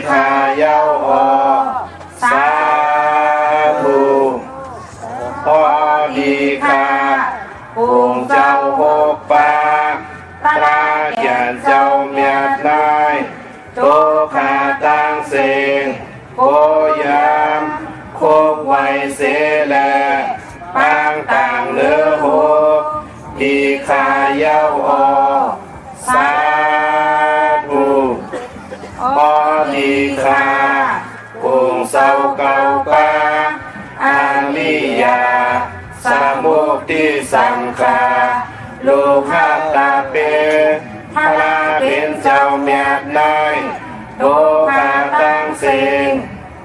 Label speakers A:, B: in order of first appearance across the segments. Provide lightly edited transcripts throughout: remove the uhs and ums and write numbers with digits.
A: ขาเย้าอสาธุพอดีขาปุงเจ้าหกปาตราเขียนเจ้าเมียดนายโตขาตั้งเสียงโกยามโคกไวเสแลปางต่างเนื้อโหดีขาเย้าอสาธุพอดีขาปุงเศร้าเก่าปาอาลิยาสามุติสังฆาลูกข้าตาเปพระเป็นเจ้าเมียดนายโตขาตั้งเสียง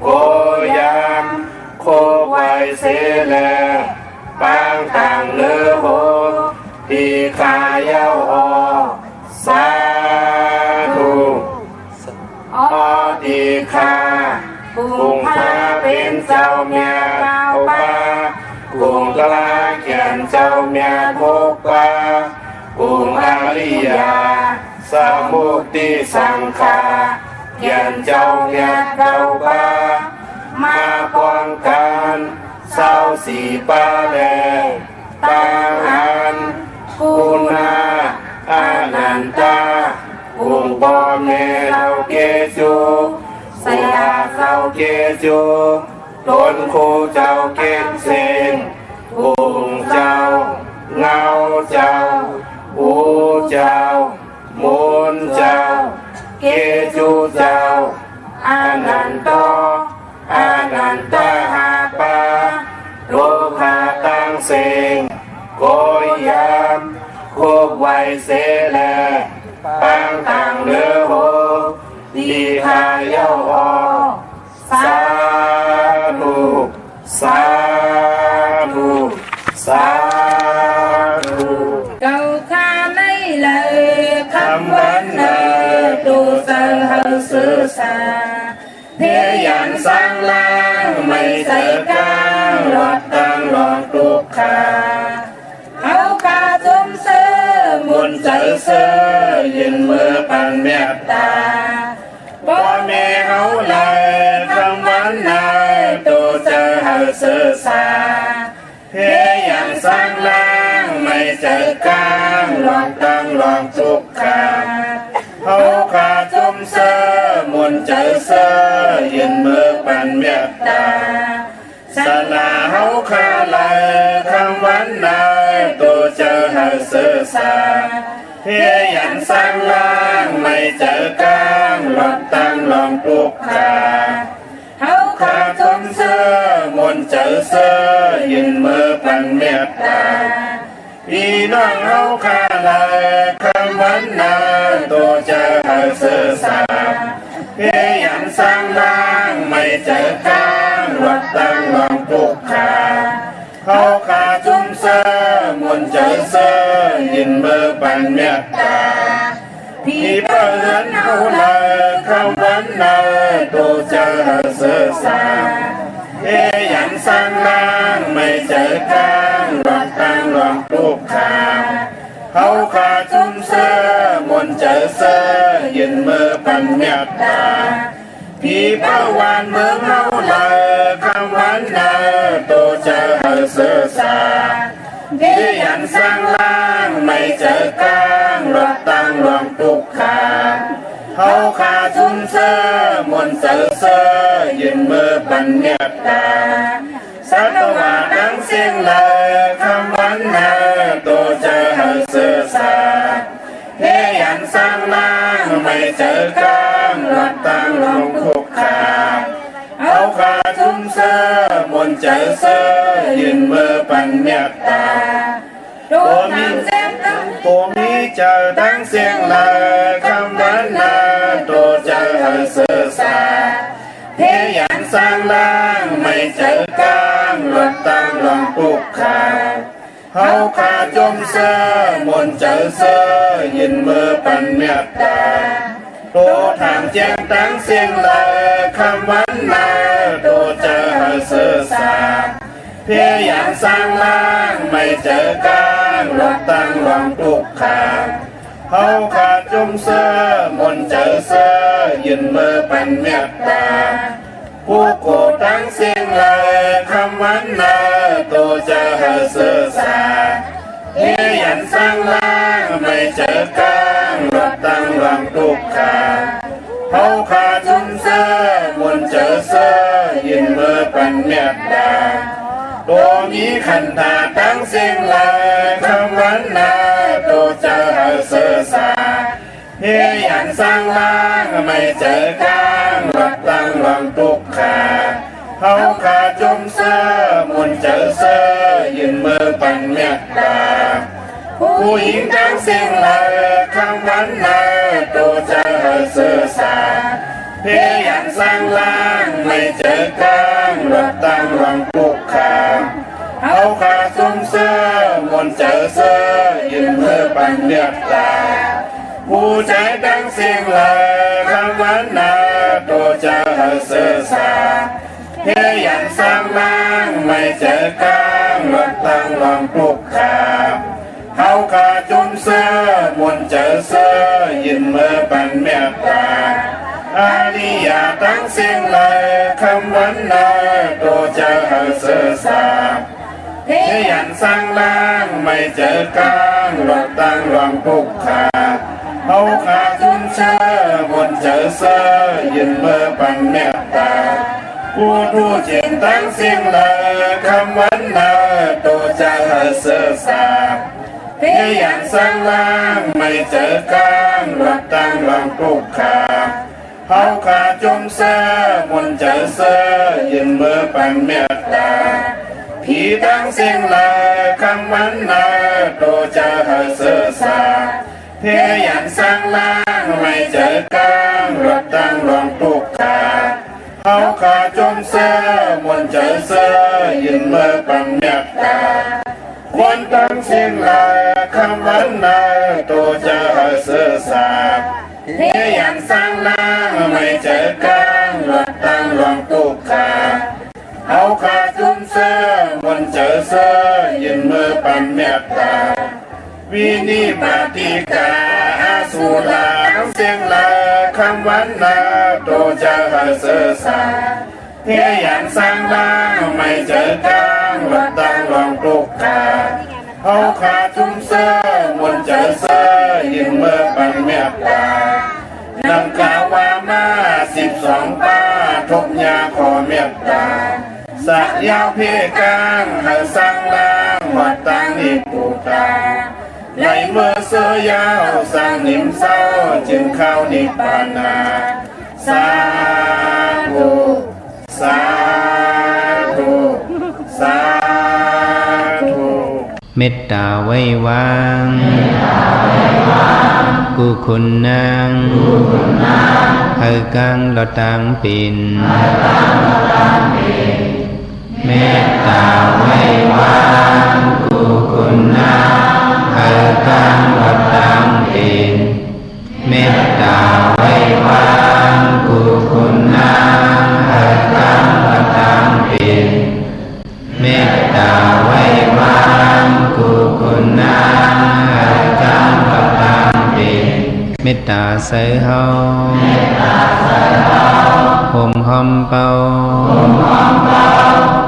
A: โกยามโคไวเสแลปางต่างเนื้อโหดีขาเย้าอสาธุอดีขาปุงพระเป็นเจ้าเมียเก่าปาปุงกลาเขียนเจ้าเมียโคกปาปุงอาริยาสามุติสังฆาเขียนเจ้าเมียเก่าปามาป้องกันเศร้าสีปาแลตาหันกุณาอานันตาปุงปอเมเราเกจูสยาเศร้าเกจูต้นโคเจ้าเกศเซนปุงเจ้าเงาเจ้าอูเจ้ามูลเจ้าเกจูเจ้าอานันโตอานันตาหาปาโลภะตั้งเสงโกยามโคกไวเสแลปางต่างเนื้อโหดีขาเย้าอสาธุสาธุสาธุ
B: เก่าข้าไม่เลยคำวันเนอดูเสอเฮาซื้อสาเพียยันสร้างล่างไม่ใส่กลางรอดตั้งรองตุกขาเอากาจุมเสือมุนใจเสือยืนมือปันเมตตาบ่แม่เฮาเลยคำวันนายตูเจอเฮาซื้อสาเพียยันสร้างล่างไม่ใส่กลางรอดตั้งรองตุกขาเขาขาจุมเสือมุนใจเสือยืนมือปันเมตตาสลาเขาขาเลยคำวันนายตัวเจอเฮาซื้อสาเพียยันสร้างล่างไม่เจอกลางรถตั้งลองตุกขาเขาขาจุมเสือมุนใจเสือยืนมือปันเมตตาพี่น้องเขาขาเลยคำวันนายตัวเจอเฮาซื้อสาเพียยันสร้างล่างไม่เจอกลางรถตั้งลองตุกขาเขาขาจุมเสือมุนใจเสือยืนมือปันเมตตาพี่เพื่อนเขาเลยคำวันนายตัวเจอเฮาซื้อสาเพียยันสร้างล่างไม่เจอกลางรถตั้งลองตุกขาเขาขาจุมเสือมุนใจเสือยืนมือปันเมตตาพี่เป้าวันเมืองเฮาเลยคำวันนายตัวเจอเฮาซื้อสาเพียยันสร้างล่างไม่เจอกลางรถตั้งลองตุกขาเขาขาจุมเสือมุนใจเสือยืนมือปันเมตตาสัตวาดังเสียงเลยคำวันนายตัวเจอเฮาซื้อสาเพียยันสร้างล่างไม่เจอกลางรถตั้งลองตุกขาเอาขาจุมเสือมุนใจเสือยืนมือปันเมตตาตัวมีเจอดังเสียงเลยคำวันนายตัวเจอเฮาซื้อสาเพียยันสร้างล่างไม่เจอกลางรถตั้งลองตุกขาเขาขาจุมเสือมุนใจเสือยืนมือปันเมตตาตัวถามแจ้งตั้งเสียงเลยคำวันนายตัวเจอเฮาซื้อสาเพียยันสร้างล่างไม่เจอกลางรถตั้งลองตุกขาเขาขาจุมเสือมุนใจเสือ
A: ยืนมือปันเมตตาผู้กูตั้งสิ่งเลยคำวันนาตัวจะหาเสือสาเฮียยันสร้างล่างไม่เจอกลางรถตั้งหลังตุกขาเขาขาจุนเสือมุนเจอเสือยืนมือปันเมตตาตัวมีขันตาตั้งสิ่งเลยคำวันนาตัวจะหาเสือสาเฮียยันสร้างล่างไม่เจอกลางรถตั้งหลังตุกขาเขาขาจุมเสือมุนเจอเสือยืนมือปันเมตตาผู้หญิงตั้งสิ่งเลยคำวันนาตัวจะหาเสือสาเฮียยันสร้างล่างไม่เจอกลางรถตั้งหลังตุกขาเขาขาจุมเสือมุนเจอเสือยืนมือปันเมตตาผู้ใจตั้งสิ่งเลยคำวันนาตัวจะหาเสือสาเฮียยันสร้างล่างไม่เจอกลางรถตั้งหลังตุกขาเขาขาจุมเสือมุนเจอเสือยืนมือปันเมตตาอาริยาตั้งสิ่งเลยคำวันนาตัวจะหาเสือสาเฮียยันสร้างล่างไม่เจอกลางรถตั้งหลังตุกขาเขาขาจุนเสือบนเจอเสือยืนมือปันเมตตาผู้รู้จริงตั้งสิ่งเลยคำวันนาตัวจะหาเสือสาเฮียยันสร้างล่างไม่เจอกลางรถตั้งหลังตุกขาเขาขาจุมเสือบนเจอเสือยืนมือปันเมตตาผีตั้งสิ่งเลยคำวันนาตัวจะหาเสือสาเฮียยันสร้างล่างไม่เจอกลางรถตั้งหลังตุกขาเขาขาจมเสือมนเจอเสือยืนมือปันเมตตาควรตั้งสิ่งเลยคำวันนาตัวจะหาเสือสาเฮียยันสร้างล่างไม่เจอกลางรถตั้งหลังตุกขาเขาขาจมเสือมนเจอเสือยืนมือปันเมตตาวินิปติกาอาสุลาเสียงลาคำวันนาโตจะหาเสือสาเฮียยันสร้างล่างไม่เจอกลางรถตั้งหลังตุกขาเขาขาจุมเสือมนเจอเสือยืนมือปันเมตตานำกล่าวว่ามา12ป้าทบยาขอเมตตาสักยาวเพกางหาสร้างล่างวัดตั้งนิปุตาในเมื่อเสือยาวสร้างนิมเศร้าจึงเข้านิพพานาสาธุสาธุสาธุ
C: เมตตาไว้วางกุคุณนางเฮกังลอตังปินเมตตาไว้วางกุคุณนางเฮกังลอตังปินเมตตาไว้วางกุคุณนางเฮกังลอตังปินเมตตาไว้วางกุคุณนางเฮกังลอตังปินเมตตาใส่เฮาห่มหอมเป่า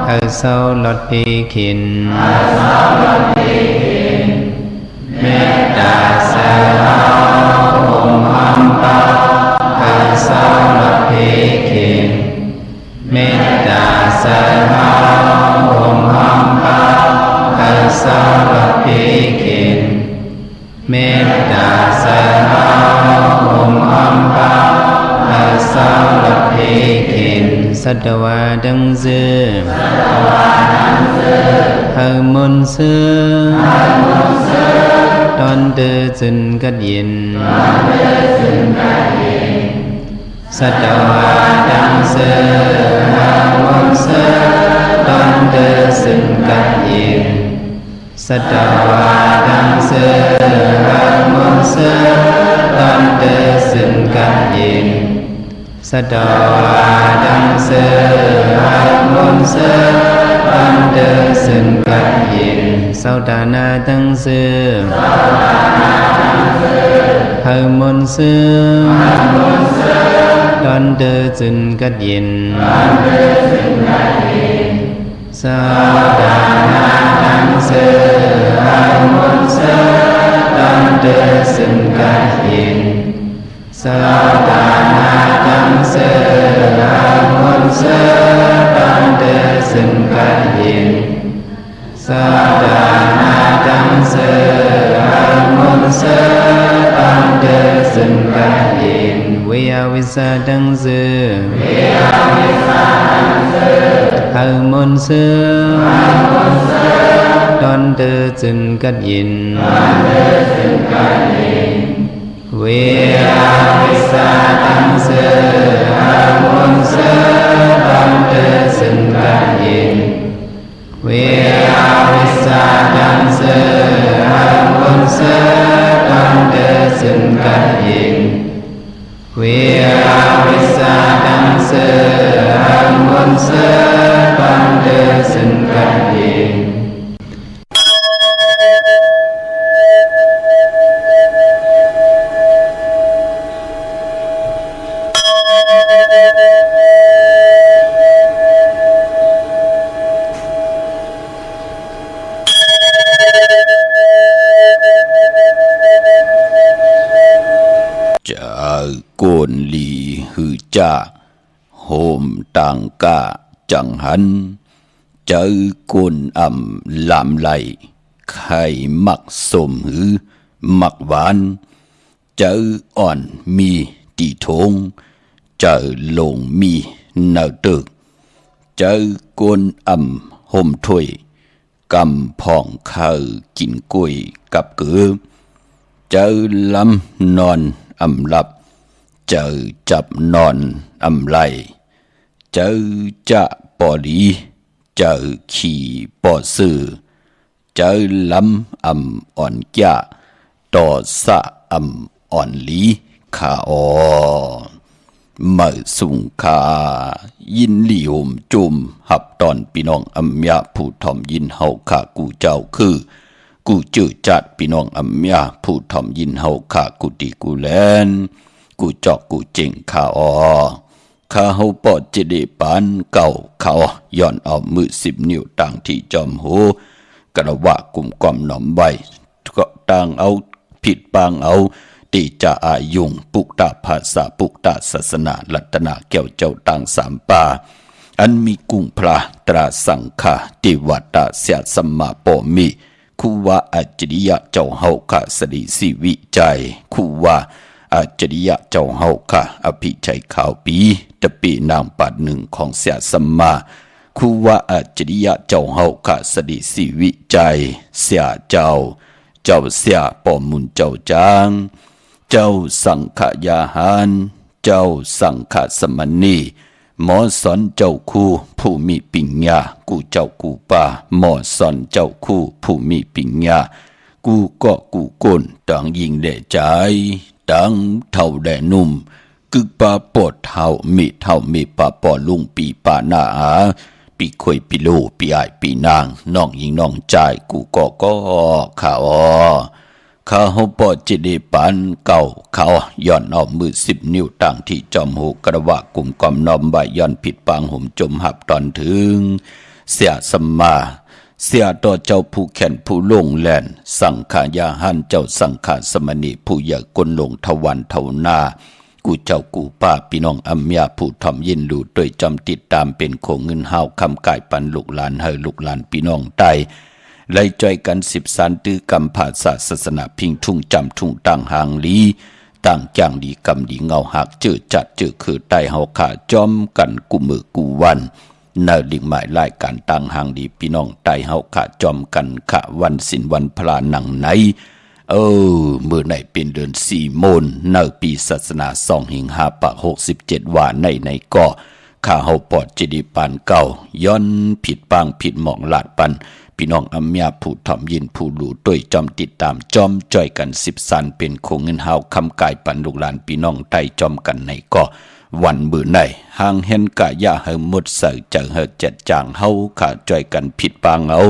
C: เฮาเศร้าลดปีขินเมตตาใส่เฮาห่มหอมเป่าเฮาเศร้าลดปีขินเมตตาใส่เฮาห่มหอมเป่าเฮาเศร้าลดปีขินเมตตาใส่เฮาห่มหอมเป่าเฮาเศร้าลดปีขินสัตวาดังเสือเฮามุนเสือตอนเดือจึนกัดยินสัตวาดังเสือเฮามุนเสือตอนเดือจึนกัดยินสัตวาดังเสือเฮามุนเสือตอนเดือจึนกัดยินสัตวาดังเสือเฮามุนเสือต ban đơ sinh cách hiện sau đà na tăng sư hờ môn sư ban đơ sinh cách hiện sau đà na tăng sư hờ môn sư ban đơ sinh cách hiện sa đà na tăng sư hờ môn sư ban đơ sinh cách hiện sa đà na tăng sư hờ môn sư ban đơ sinh cách hiện vi a vi sa tăng sư hờ môn sư ban đơ sinh cách hiện vi a vi sa tăng sư hờ môn sư ban đơ sinh cách hiện vi a vi sa tăng sư hờ môn sư ban đơ sinh cách hiện vi a vi sa tăng sư hờ môn sư ban đơ sinh cách hiện
A: cồn lì hư cha hôm tàng ca chẳng hắn chớ cồn làm lại khai mặc sôm hư mặc ván chớ on mi tì thôn chớ lồng mi nở trực chớ cồn hôm thuê cầm phong khờ chín quỳ cặp cửa chớ lắm non lập chớ chập non lại chớ chạ bỏ đi chớ khi bỏ sự chớ lắm ổn kia tỏ xa ổn lý khả ồ mở sung khảยินหลี่หมจุมหับตอนพี่น้องอัมยาผู้ทอมยินเฮาขากูเจ้าคือกูจืดจัดพี่น้องอัมยาผู้ทอมยินเฮาขากูดีกูแลนกูจอกกูเจงขาออข้าเฮาปอดเจดีปานเก่าเขาย้อนเอามือ10 นิ้วต่างที่จอมหูกระวะกุมกอมหนอมไว้ก็ต่างเอาผิดบางเอาติจะอายุงปุกตาภาษาปุกตาศาสนาลัตนาเกี่ยวเจ้าต่างสามป่าอันมีกุงพระตราสังฆาติวัตตาเสียสมมาปมิคูว่าอัจฉริยะเจ้าเฮาค่ะสริสิวิจัยคูว่าอัจฉริยะเจ้าเฮาค่ะอภิชัยข่าวปีตะปีนางปัดหนึ่งของเสียสมมาคูว่าอัจฉริยะเจ้าเฮาค่ะสริสิวิจัยเสียเจ้าเสียปอมุนเจ้าจางเจ้าสังขยาหารเจ้าสังขสมณีหมอสอนเจ้าคู่ผู้มีปิญญากูเจ้ากูป่าหมอสอนเจ้าคู่ผู้มีปิญญากูก็กูก้นต่างยิงแด่ใจต่างเท่าแด่นุ่มกึกปาปอดเท่ามีปาปอลุงปีปาหน้าปีคอยปีโลปีไอปีนางน้องยิงน้องใจกูก็ข้าข้าเฮาปอจิเดปันเก่าเขาย้อนเอามือ10 นิ้วต่างที่จอมหูกระวะกลุ่มกอมน้อมใบย้อนผิดปางห่มจมหับตอนถึงเสียสมมาเสียต่อเจ้าผู้แขนผู้ลงแลนสังขายาหันเจ้าสังขาสมณีผู้ใหญ่กลลงทวันเท่านากูเจ้ากูป้าพี่น้องอัมยาผู้ทอมยินดูโดยจำติดตามเป็นโคเงินห้าวคำกายปันลูกหลานเฮลูกหลานพี่น้องไตไล่จอยกัน10 สันตื้อกำผาศาสนาพิงทุ่งจำทุ่งต่างหางลีต่างจางดีกำดีเงาหักเจอจัดเจอคือใต้เฮาขาจอมกันกูมือกูวันนาลิงหมายไล่การต่างหางดีพี่น้องใต้เฮาขาจอมกันขะวันสินวันพลาหนังไหนเมื่อไหนเป็นเดือน4 โมนนาปีศาสนา2567ว่าในก็ข้าเฮาปอดจิดิปานเก่าย้อนผิดปางผิดหมองลาดปันพี่น้องอัมยาผู้ถ่อมยินผู้หลู่ด้วยจอมติดตามจอมจ่อยกัน10 สันเป็นโคงเงินหาวคำกายปันลูกหลานพี่น้องไต้จอมกันในก็
D: วันมือไหนห่างเห็นกะยาเหิมมุดเสือเจอเฮเจ็ดจางเฮาขาจ่อยกันผิดปางเอา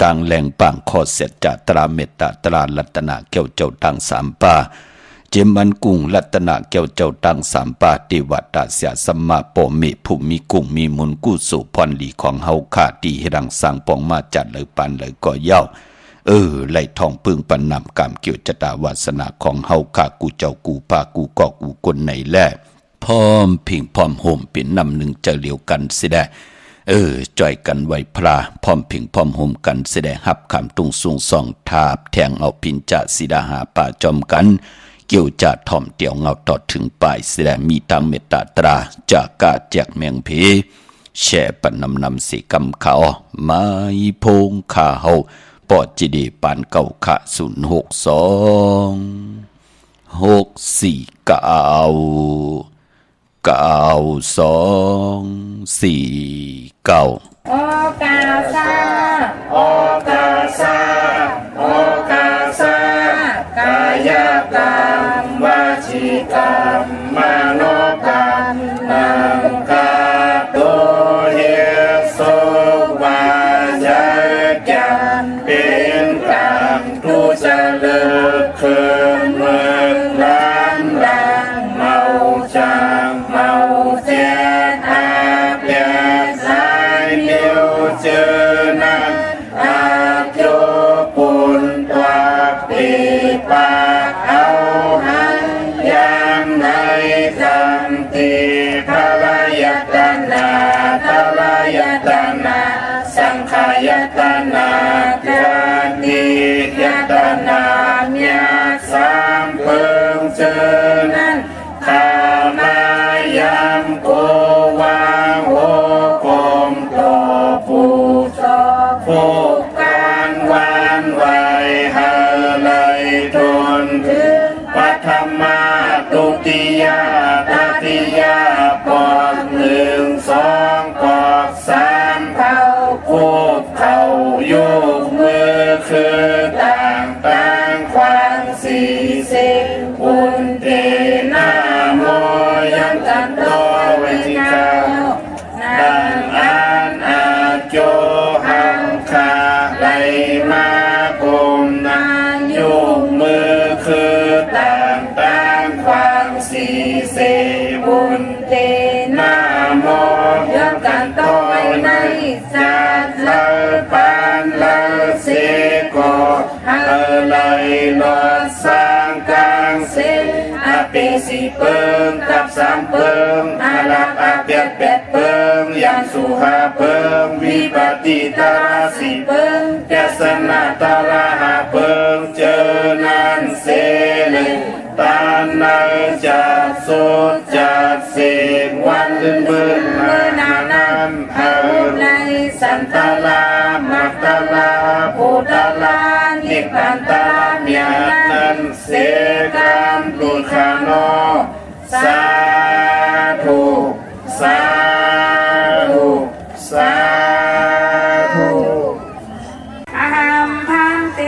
D: ต่างแหล่งปางข้อเสร็จจากตราเมตตาตราลัตนาเกี่ยวเจ้าทางสามป่าเจมันกุ้งลัตนาเกี่ยวเจ้าตังสามปาติวัตตาเสียสมมาปอมิภูมิกุ้งมีมุนกู้สู่พรหลีของเฮาขาดีให้ดังสร้างปองมาจัดเลยปันเลยก็เย้าไหลทองพึ่งปันนำกามเกี่ยวจตาวาสนาของเฮาขากูเจ้ากูปากูกอกกูคนไหนแลพร้อมพิงพร้อมโฮมเป็นนำหนึ่งจะเหลียวกันสิได้จ่อยกันไว้พระพร้อมพิงพร้อมโฮมกันสิได้หับคำตุงสูงส่องทาบแทงเอาพินจะสิดาหาป่าจอมกันเกี่ยวจะถ่อมเตี่ยวเงาตอดถึงปลายแสดงมีตามเมตตาตราจากกาแจกแมงผีแช่ปันนำสีกำเขาไม้พงขาเฮาปอดจีดีปานเก่าขะ
B: โอกาซาโอกาซาโอกาซากายกรรมวจีกรรมมโนกรรมนังกาโตเฮสุวาจกรรมเป็นกรรมทุจริตคืนเมื่อล้านดังเมาจางเมาเจ็ดอาเปียสายเดียวเจอนั้นอาโยปุนตัวปีปาเอาหันยามในจำตีทลายตนาทลายตนาสังขายตนาจาติยตนาเมียสามเพิงเจอนั้นข้ามายามโกวางโหกมโตผู้โตผู้การวานไว้หาเลยทนถึงปัทมาตุติยาตติยาปอกหนึ่งสองปอกสามเข้าคูบเข้ายุกมือคือต่างความสี่สิบอุนเตนาโมยันตันโตเวทิกาดังอันอาโจหังคาไหลมากุมนานยุกมือคือต่างความสี่สิบอุนเตนาโมยันตันโตในจัดเลปานเลเสโกเลยลอดสร้างกลางเส้นอาเปสีเปิงกับสามเปิงอาลักอาเปียดเปียดเปิงยังสุหาเปิงวิปติตาสีเปิงแกสนาตาลาหาเปิงเจอนันเสเลยตานาจัดสุดจัดเสียงวันลื่นเบิ่นมานานันเฮาในสันตาลามัตตาลาภูตาลานิพพานตาเมียนันเสกันตุขโนสาธุสาธุสาธุอะหัมพันเต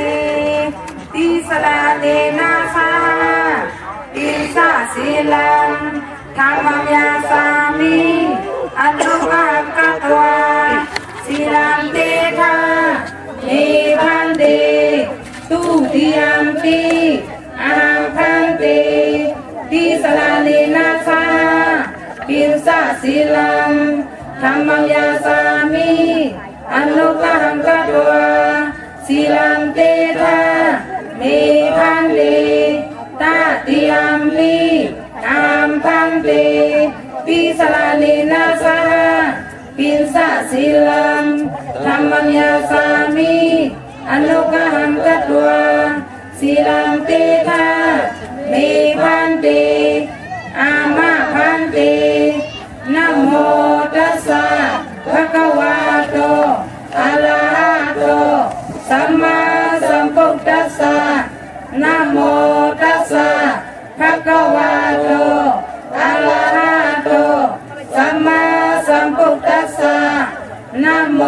B: ติสลาเนนาสาติสาสีลังธรรมัญญาสามิอันตุกังกัตวาสีลังเตทานิพันเตตุติยัมปิอะหังพันเตติสลาเนนาสาติสาสีลังธรรมัญญาสามิอันตุกังกัตวาสีลังเตทานิพันเตตาติยัมปิอัมพันเตปิสลานินาสาปินสาสิลังธรรมัญญาสามิอนุกหังกัตวาสิลังเตทาเมพันเตอามาพันเตนะโมตัสสะภะคะวะโตอะระหะโตสัมมาสัมพุทธัสสะนะโมตัสสะภะคะวะโตอะระหะโตสัมมาสัมพุทธัสสะนะโม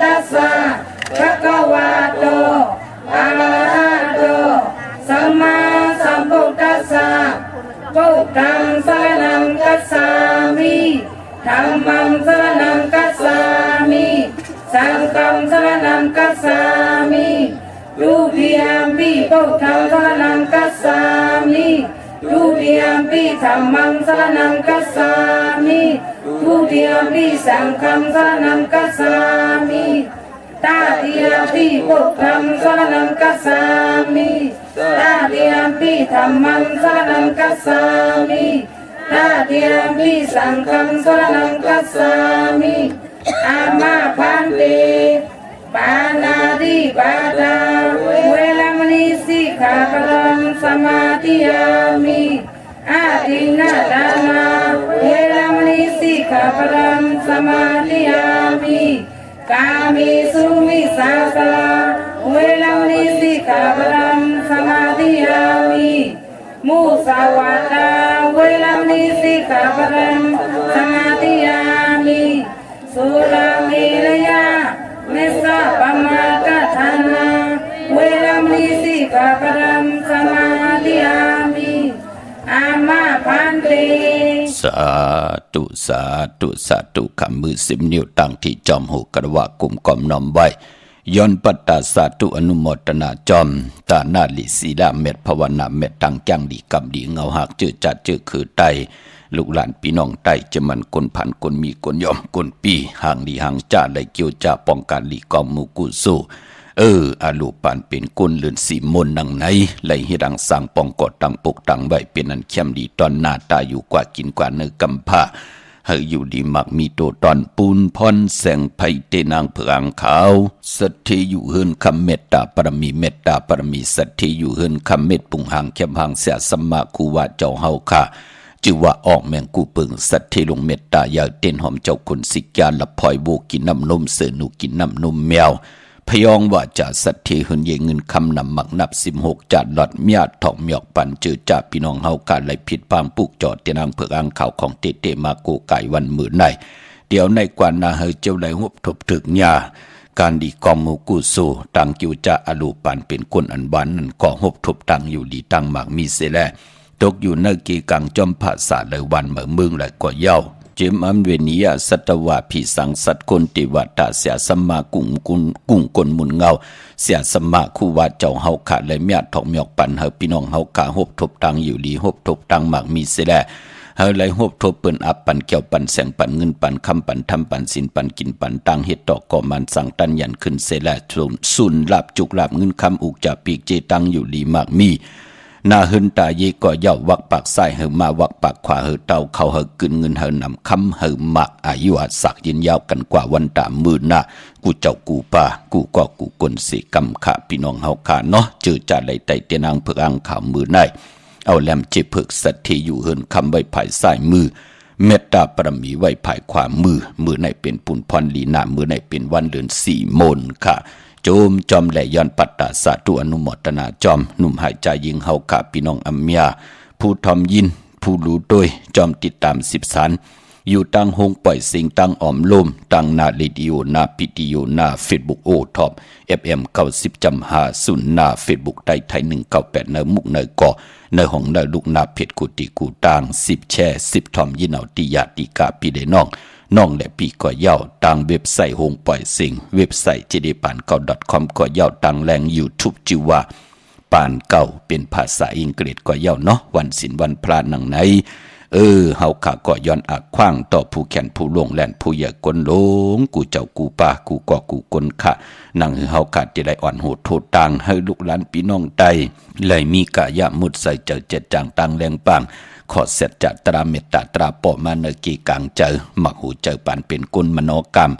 B: ตัสสะภะคะวะโตอะระหะโตสัมมาสัมพุทธัสสะพุทธังสรณังคัจฉา ธัมมังสรณังคัจฉามิสังฆังสรณังคัจฉามิทุติยมปิพุทธังสรณังคัจฉามิทุติยมปิธัมมังสรณังคัจฉามิทุติยมปิสังฆังสรณังคัจฉามิตติยมปิพุทธังสรณังคัจฉามิตติยมปิธัมมังสรณังคัจฉามิตติยมปิสังฆังสรณังคัจฉามิอามาพันเตปานาติปาตาเวรมณีสิกขาปะทังสมาธิยามิอาทินนาทานาเวรมณีสิกขาปะทังสมาธิยามิกามิสุมิสาสลาเวรมณีสิกขาปะทังสมาธิยามิมุสาวาทาเวรมณีสิกขาปะทังสมาธิยามิสุราเมรยาเมสะปะมาทฐานาเวรมณีสิกขาปะทังสมาธิยามิอามาพันเต
D: สาธุสาธุสาธุคำมือ10 นิ้วตั้งที่จอมหูกระวะกุมกอมน้อมไว้ย้อนปัตตาสาธุอนุโมทนาจอมตานาลิศีลาเม็ดภาวนาเม็ดตั้งจังดีกำดีเงาหักจืดจัดจืดคือไตลูกหลานพี่น้องไตจะมันคนพันคนมีคนยอมคนปีห่างดีห่างจ่าไหลเกี่ยวจ่าป้องกันลีกอมมูกุสู้อาลูปานเป็นกุนเลือนสีมนนังไหนไหลให้ดังสร้างปองกอดตังปกตังไว้เป็นอันเข้มดีตอนหน้าตาอยู่กว่ากินกว่าเนื้อกำผ้าเฮยอยู่ดีมักมีตัวตอนปูนพรแสงไพเตนางเผืองขาวสัตเทอยู่เฮินคำเมตตาปรมีเมตตาปรมีสัตเทอยู่เฮินคำเมตปุงหางเข้มหางเสียสมมาคูวาเจ้าเฮาค่ะจือว่าออกแมงกูปึงสัตเทลงเมตตาอยากเต้นหอมเจ้าคนสิกยาละพลอยโบกินน้ำนมเสือหนูกินน้ำนมแมวพยองว่าจะสัตเทหืนเยเงินคำนำหมักนับ16จัดหลอดเมียดทองเมียกปันเจอจ่าพี่น้องเฮาการไหลผิดปางปุกจอดเตนางเผือกอ่างข่าวของเตเตมาโกไก่วันมือในเดี๋ยวในกว่านาเฮเจ้าไหลหุบทบถึกญาการดีกอมมูกูสูตังกิวจะอลูปันเป็นคนอันบันนั่นก่อหุบทบตังอยู่ดีตังหมากมีเสแลตกอยู่ในกีกังจอมภาษาเลยวันเหมือมึงและก่อเย้าเจมอัมเวนียสัตวะผีสังสัตคนติวัตตาเสียสมากุ้งกลมุนเงาเสียสมาคู่ว่าเจ้าเฮาขาดเลยเมียทองเมียกปันเฮาพี่น้องเฮาขาหบทบตังอยู่ดีหบทบตังหมากมีเสแลเฮาเลยหบทบเปิ้นอับปันเกี่ยวปันแสงปันเงินปันคำปันทำปันสินปันกินปันตังเฮ็ดตอกก่อมันสั่งตันยันขึ้นเสแลสุนลาบจุกลาบเงินคำอุกจะปีกเจตังอยู่ดีมากมีนาหึนตาเยก็เย้าวักปากซ้ายเฮมาวักปากขวาเฮเต้าเข้าเฮกึนเงินเฮนำคำเฮมักอายุอาศักยินยาวกันกว่าวันตามือหน้ากูเจ้ากูป่ากูก็กูกลสิกำขะพี่น้องเฮาขาเนาะเจอจ่าไหลไตเตนางเผือกอ่างข่าวมือในเอาแหลมเจ็บเผือกสัตที่อยู่เฮินคำไว้ภายซ้ายมือเมตตาปรมีไว้ภายขวามือในเป็นปุนพรลีนามือในเป็นวันเดือน4 มนค่ะโจมจอมและย้อนปัตตาสาธุอนุโมทนาจอมหนุ่มหายใจยิงเฮาขาพี่น้องอัมเมียผู้ทอมยินผู้รู้โดยจอมติดตาม10 สารอยู่ตั้งหงปล่อยสิ่งตั้งออมลมตั้งนาเรดิโอนาพิติโอนาเฟซบุ๊กโอท็อป FM 90.50นาเฟซบุ๊กไทย198เนมุกเนก่อเนห้องเนลูกนาเพชรกุติกูตาง10แชร์10ทอมยินเอาติยาติกาพี่ได้น้องและพี่ก็เย้าตังเว็บไซต์หงปล่อยสิ่งเว็บไซต์ jdpan9.com ก็เย้าตังแรง YouTube ชื่อว่าปานเก่าเป็นภาษาอังกฤษก็เย้าเนาะวันศีลวันพระนังไหนเฮาขาก็ย้อนอักขว้างต่อผู้แขนผู้ลงแล่นผู้ใหญ่กนหลงกูเจ้ากูป่ากูก็กูกนค่ะนั่งเฮาขาจะได้อ่อนโหดโทษต่างให้ลูกหลานพี่น้องไตเลยมีกะยะมุดใส่เจอเจ็ดจางตังแรงปังขอเสร็จจัตราเมตตาตราปอมาเนกีกังเจอมักหูเจอปานเป็นกุลมโนกรรม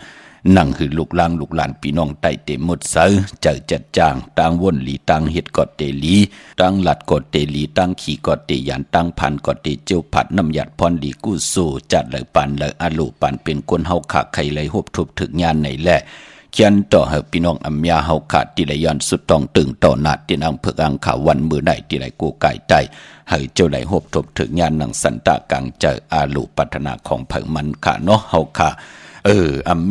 D: นั่งหือลูกหลานพี่น้องไตเตมุดเสอเจอจัดจางตังวนหลีตังเฮ็ดกอดเตลีตังหลัดกอดเตลีตังขี่กอดเตยันตังพันกอดเตเจียวผัดน้ำหยัดพรลีกู้สู้จัดเลยปานเลยอาลูปานเป็นคนเฮาขาไข่เลยหบทุบถึกงานในแหละเขียนต่อเฮาพี่น้องอัมยาเฮาขาดติไหลย้อนสุดต้องตึงต่อนาดตินังเพิกอังขาวันมือได้ติไหลกูไก่ใจให้เจ้าไหลหบทบถึงงานนังสันตะกังเจออาลูปัฒนาของเผิงมันขาเนาะเฮาขา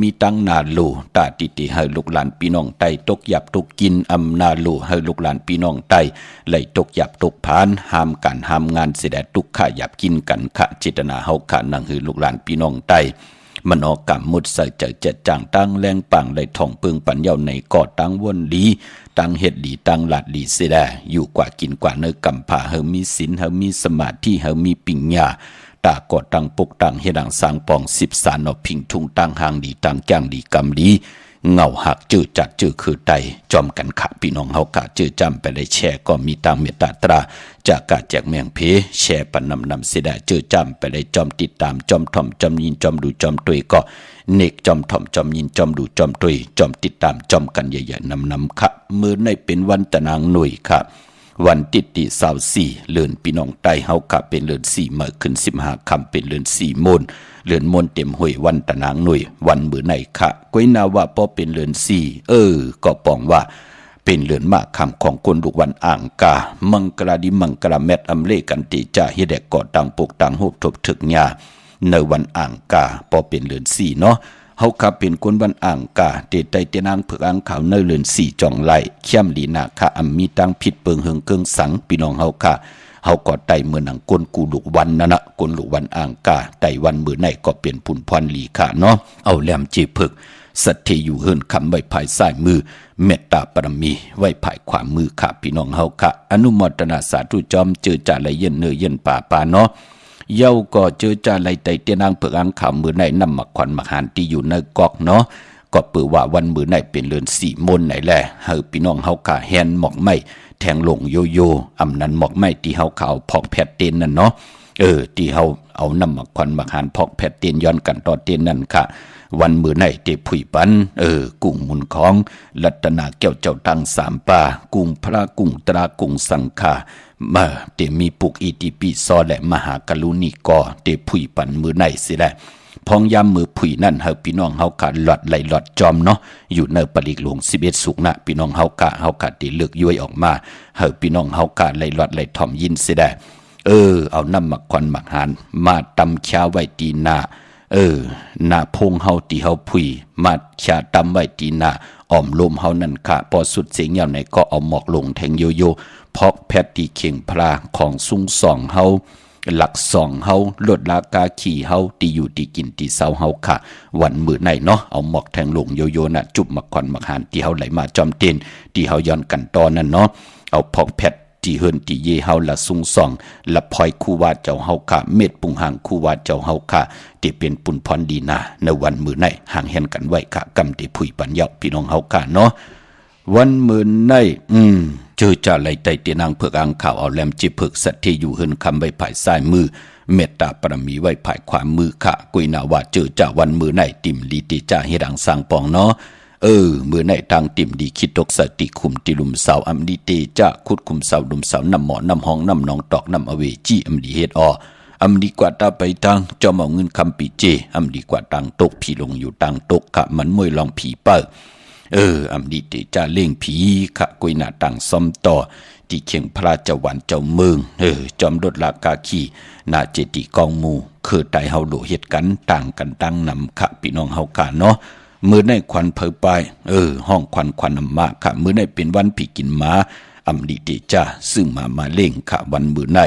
D: มีตั้งนาโลตาติติให้ลูกหลานพี่น้องไตตกหยับตกกินนาโลให้ลูกหลานพี่น้องไตไหลตกหยับตกผานห้ามกันห้ามงานเสียแต่ทุกข้าหยับกินกันขะจิตนาเฮาขะนังหือลูกหลานพี่น้องไตมันออกกรรมมุดใส่เจอเจ็ดจางตั้งแรงปังไหลท่องปึงปัญญาในก่อตั้งวนดีตั้งเฮ็ดดีตั้งหลัดดีเสียได้อยู่กว่ากินกว่าเนื้อกำผาเฮามีศีลเฮามีสมาธิเฮามีปัญญาตากอดตังปุกตังเฮดังสร้างปอง10 สานอพิงทุงตังหางดีตังจ้างดีกำดีเงาหักจื้อจัดจื้อคือไตจอมกันขะพี่น้องเฮากะจื้อจำไปได้แชร์ก็มีตังเมตตาตราจากกะแจกแมงเพแชร์ปนนำเสียได้จื้อจำไปได้จอมติดตามจอมถ่อมจอมยินจอมดูจอมตุยก็เนกจอมถ่อมจอมยินจอมดูจอมตุยจอมติดตามจอมกันใหญ่ๆนำขะมือในเป็นวันตะนางหน่วยค่ะวันติดติ24เลือนพี่น้องไตเฮากะเป็นเลือน4มื้อขึ้น15ค่ำเป็นเลือน4โมนเลือนมนเต็มห้วยวันตะนางหน่วยวันมื้อไหนคะก้อยนาว่าพอเป็นเลือน4ก็ปองว่าเป็นเลือนมากคำของคนลูกวันอ่างกามังกราดิมังกราแมตอำเลกันติจ่าเฮแดกก่อตังปลูกตังฮูบทบถึกญาในวันอ่างกาพอเป็นเลือน4เนาะเฮาขับเป็นคนวันอ่างกาเตไตเตนางเผือกอ่างขาวเนเลือน4จ่องไหลเข้มลีนาคะมีตังผิดเปิงเฮิงเกิงสังพี่น้องเฮาค่ะเฮาก็ไตเมื่อหนังก้นกูลูกวันนั่นนะก้นลูกวันอ่างกาไตวันมื้อไหนก็เป็นปุ่นพรลีค่ะเนาะเอาแหลมจีผึกสัตย์อยู่เฮิรนคำไว้ภายซ้ายมือเมตตาปรมีไว้ภายขวามือค่ะพี่น้องเฮาค่ะอนุโมทนาสาธุจอมเจอจ่าไหลเย็นเนยเย็นป่าเนาะเย้าก็เจอจ่าไหลไตเตียนางเผือกอ่างขาวมือไหนนำมาขวัญมาหารที่อยู่ในกอกเนาะก็เปิดว่าวันมื้อไหนเป็นเลือน4 มนไหนแลเฮาพี่น้องเฮาค่ะแฮนหมอกไม้แทงลงโยโย่อำนั้นหมอกไม้ที่เฮาขาวพอกแพทเต้นนั่นเนาะที่เฮาเอานำมาขวัญมาหารพอกแพทเต้นย้อนกันต่อเต้นนั่นค่ะวันมื้อไหนเตผุยปันกุ้งมุนของรัตนาแก้วเจ้าตั้ง3ป่ากุ้งพระกุ้งตรากุ้งสังฆามาเตมีปุกอิติปิโสและมหากรุณิกเตผุยปันมื้อไหนสิแลพองยามมือผุยนั่นเฮาพี่น้องเฮากะหลอดไหลหลอดจอมเนาะอยู่ในปริกหลวง11สุกนะพี่น้องเฮากะได้เลือกย้วยออกมาเฮาพี่น้องเฮากะไหลหลอดไหลถ่อมยินสิได้เอาน้ำหมักควันหมักหานมาตำชาไว้ตีหน้าหน้าพงเฮาตีเฮาผุยมาชาตำไว้ตีหน้าอ้อมลมเฮานั่นค่ะพอสุดเสียงยาวไหนก็เอาหมอกลงแทงโยโย่พอกแพทตีเข่งพลาของซุงส่องเฮาหลักสองเฮาลดลากาขี่เฮาตีอยู่ตีกินตีเศร้าเฮาค่ะวันมื้อไหนเนาะเอาหมอกแทงลงโยโย่น่ะจุบหมักควันหมักหานที่เฮาไหลมาจอมเต้นที่เฮาย้อนกันตอนนั้นเนาะเอาพอกแพทที่เฮิรนที่เยเฮาละซุงส่องละพลอยคู่ว่าเจ้าเฮาค่ะเม็ดปุงหางคู่ว่าเจ้าเฮาค่ะที่เป็นปุ่นพรดีนาในวันมื้อไหนห่างเห็นกันไว้ค่ะกำที่ผุยปัญญาพี่น้องเฮาค่ะเนาะวันมื้อไหนเจอจ่าไหลไตเตียนางเผือกอ่างขาวเอาแหลมจิผึกสัตที่อยู่เฮิรนคำไว้ภายซ้ายมือเมตตาปรมีไว้ภายขวามือค่ะกุยนาว่าเจอจ่าวันมื้อไหนติ่มลีติจ่าเฮดังสร้างปองเนาะมื้อไหนทางติ่มดีคิดตกสติคุมติลุมเสาอำดีเตจะคุดคุมเสาลุมเสาน้ำหมอน้ำห้องน้ำนองตอกน้ำอเวจีอำดีเฮ็ดอำดีกว่าตาไปทางจอมเอาเงินคำปีเจอำดีกว่าตังตกผีลงอยู่ตังตกค่ะมันมวยลองผีเป้อำดีเตจะเล่งผีค่ะกุยหน้าตังซ่อมต่อที่เขียงพระเจ้าหวันเจ้าเมืองจอมรถลากาขีนาเจติกองหมู่คือไตเฮาโลเฮ็ดกันต่างกันตั้งนำค่ะพี่น้องเฮากะเนาะมื้อในควันเผยไปห้องควันนำมาค่ะมื้อในเป็นวันผีกินหมาอำดีเตจะซึ่งมาเล่งค่ะวันมื้อใน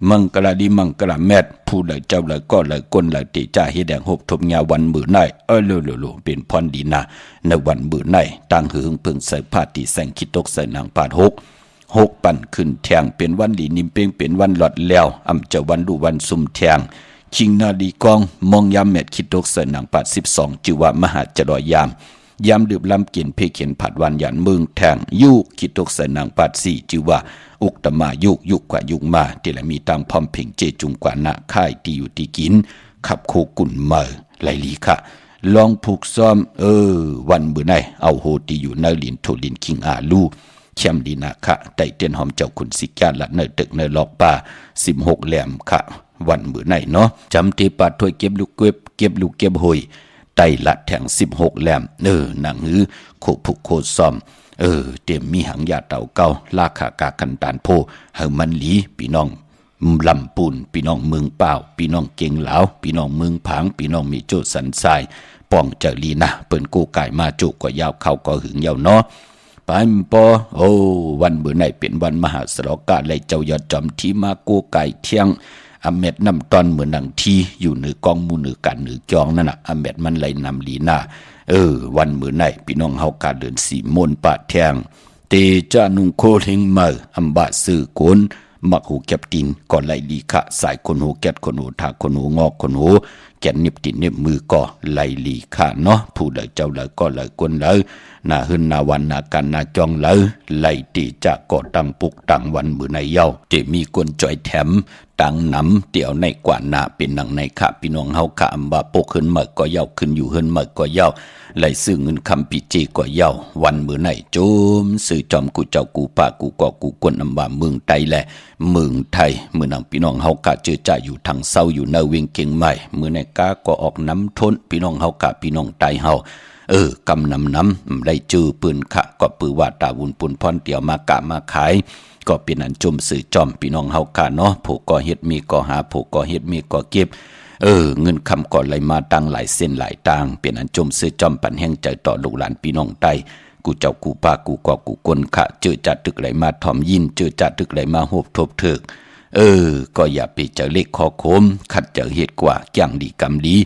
D: มังกรดีมังกรแมทผู้ใดเจ้าเลยก็เลยก้นเลยเตจ่าเฮแดงหบทบญาวันมื้อในโลเป็นพรดีนาในวันมื้อในตั้งหึงเพิ่งใส่ผ้าที่แสงคิดตกใส่นางปาด6ปั่นขึ้นแทงเป็นวันดีนิมเป้งเป็นวันหลอดแล้วเจ้าวันดูวันซุ่มแทงชิงนาดีกองมองยามเม็ดคิดตกใส่นางปาด12จือว่ามหาจรอยยามดื่มลำกินเพเขียนผัดวันหยันเมืองแทงยุคิดตกใส่นางปาด4จือว่าอุกตมายุกว่ายุกมาที่ละมีตามพร้อมเพ่งเจจุงกว่าหน้าค่ายที่อยู่ที่กินขับโคกุ่นเมอไหลลีค่ะลองผูกซ้อมวันมื้อไหนเอาโหที่อยู่ในลินโทลินคิงอาลูแชมดีนาค่ะไต่เตียนหอมเจ้าคุณสิกาละเนตึกเนลอกป่า16แหลมค่ะวันมื้อไหนเนาะจำที่ปาดถ้วยเก็บลูกเก็บหอยไต่ละแทง16แหลมหนังหือโคผูกโคซ้อมเตรียมมีหางยาเต่าเก่าลาขากากันตานโพเฮามันหลีพี่น้อง ลำปูนพี่น้องเมืองเป่าพี่น้องเก่งเหลาพี่น้องเมืองผางพี่น้องมีโจสันทรายป้องเจอลีนะเปิ้นกูไก่มาจุก็ยาวเข้าก็หึงยาวเนาะไปปอโอ้วันเบื่อไหนเป็นวันมหาสรกาเลยเจ้ายอดจอมที่มากูไก่เที่ยงอเมดนำตอนเหมือนหนังทีอยู่เหนือกองมูเหนือกันเหนือจองนั่นน่ะอเมดมันเลยนำลีนาวันเมื่อไหนพี่น้องเฮากาเดินสีมนปะแทงเตจานุงโคเฮงมาอัมบะสื่อโกนมักหูแก็บตินก่อนไล่ลีขะสายคนหูแก็ดคนหูทาคนหูงอกคนหูแก่นนิบตินนิบมือก่อไล่ลีขะเนาะผู้เลยเจ้าเลยก็เลยกวนเลยนาหึนนาวันนากันนาจองเลยไล่ตีจะก่อตั้งปุกตั้งวันมือในเย้าเจมีกวนจ่อยแถมตังน้ำเตี่ยวในกว่านาเป็นหนังในขะพี่น้องเฮาขะอัมบะปกขึ้นมาก็เย้าขึ้นอยู่ขึ้นมาก็เย้าไล่ซื้อเงินคำปีเจก็เย้าวันมือในโจมซื้อจอมกูเจ้ากูป่ากูก็กูกวนอัมบะเมืองไทยแหละเมืองไทยมือนังพี่น้องเฮากะเจอจ่าอยู่ทางเศร้าอยู่ในเวียงเก่งใหม่มือในกาก็ออกน้ำทนพี่น้องเฮากะพี่น้องไทยเฮากำน้ำได้จื้อปืนขะก็ปือว่าตาวุนปุนพรเตี่ยวมากะมาขายก็เป็นอันจุ่มสื่อจอมพี่น้องเฮากะเนาะผู้ก่อเฮ็ดมีก่อหาผู้ก่อเฮ็ดมีก่อเก็บเงินคำก่อนไหลมาตั้งหลายเส้นหลายทางเป็นอันจุ่มสื่อจอมปันแห่งใจต่อลูกหลานพี่น้องไต้กูเจ้ากูป้ากูก่อกูกนขะเจอจัดตึกไหลมาถ่อมยินเจอจัดตึกไหลมาโหบทบเถิกก็อย่าไปเจอเล็กคอโคมขัดเจอเหตุกว่าแก่งดีกำดี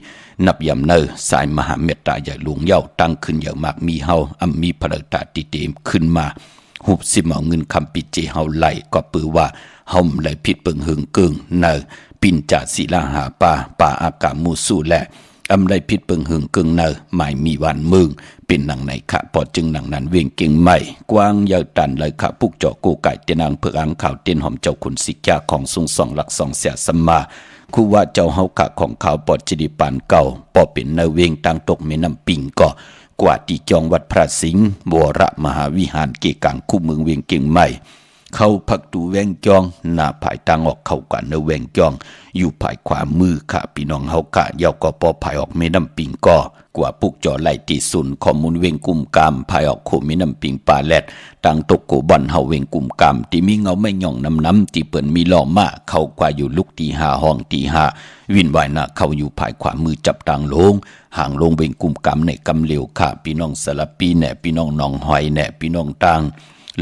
D: นับยำเนอสายมหาเมตตาใหญ่หลวงเย้าตั้งขึ้นอย่างมากมีเฮามีพระตาติเตมขึ้นมาหุบสิมาเงินคำปิเจเฮาไหลก็ปือว่าเฮาไหลผิดเปิงหึงเกิงเนอปินจ่าศิลาหาป่าอากามูสู้แหละไหลผิดเปิงหึงเกิงเนอหมายมีวันมึงเป็นหนังในขะพอจึงหนังนั้นเวียงเก่งใหม่กว้างยาวตันเลยขะปุกเจาะกูไก่เตนางเพื่ออังข่าวเตียนหอมเจ้าขุนสิกยาของทรงสองหลักสองเสียสมาคู่ว่าเจ้าเฮาขะของข่าวปอดจิดิปานเก่าปอเป็นเนเวียงตังตกแม่น้ำปิงก็กว่าที่จองวัดพระสิงห์บัวระมหาวิหารเกกังคู่เมืองเวียงเก่งใหม่เข้าพักตูแวงจองหน้าภายตังออกเข้ากว่าเนแวงจองอยู่ภายขวามือค่ะพี่น้องเฮากะยาวก็ปอภายออกแม่น้ำปิงก็กว่าปุกจ่อไหลตีสุนข้อมูลเวงกุมกามภายออกโคแม่น้ำปิงปลาแลดตังตกโกบ่อนเฮาเวงกุมกามที่มีเงาไม่หย่องน้ำที่เปิ้นมีล้อมาเข้ากว่าอยู่ลุกตี5ห้องตี5วินวายหน้าเข้าอยู่ภายขวามือจับตังลงห่างลงเวงกุมกามในกำเหลวค่ะพี่น้องสลับปีแหน่พี่น้องน้องหอยแหน่พี่น้องตัง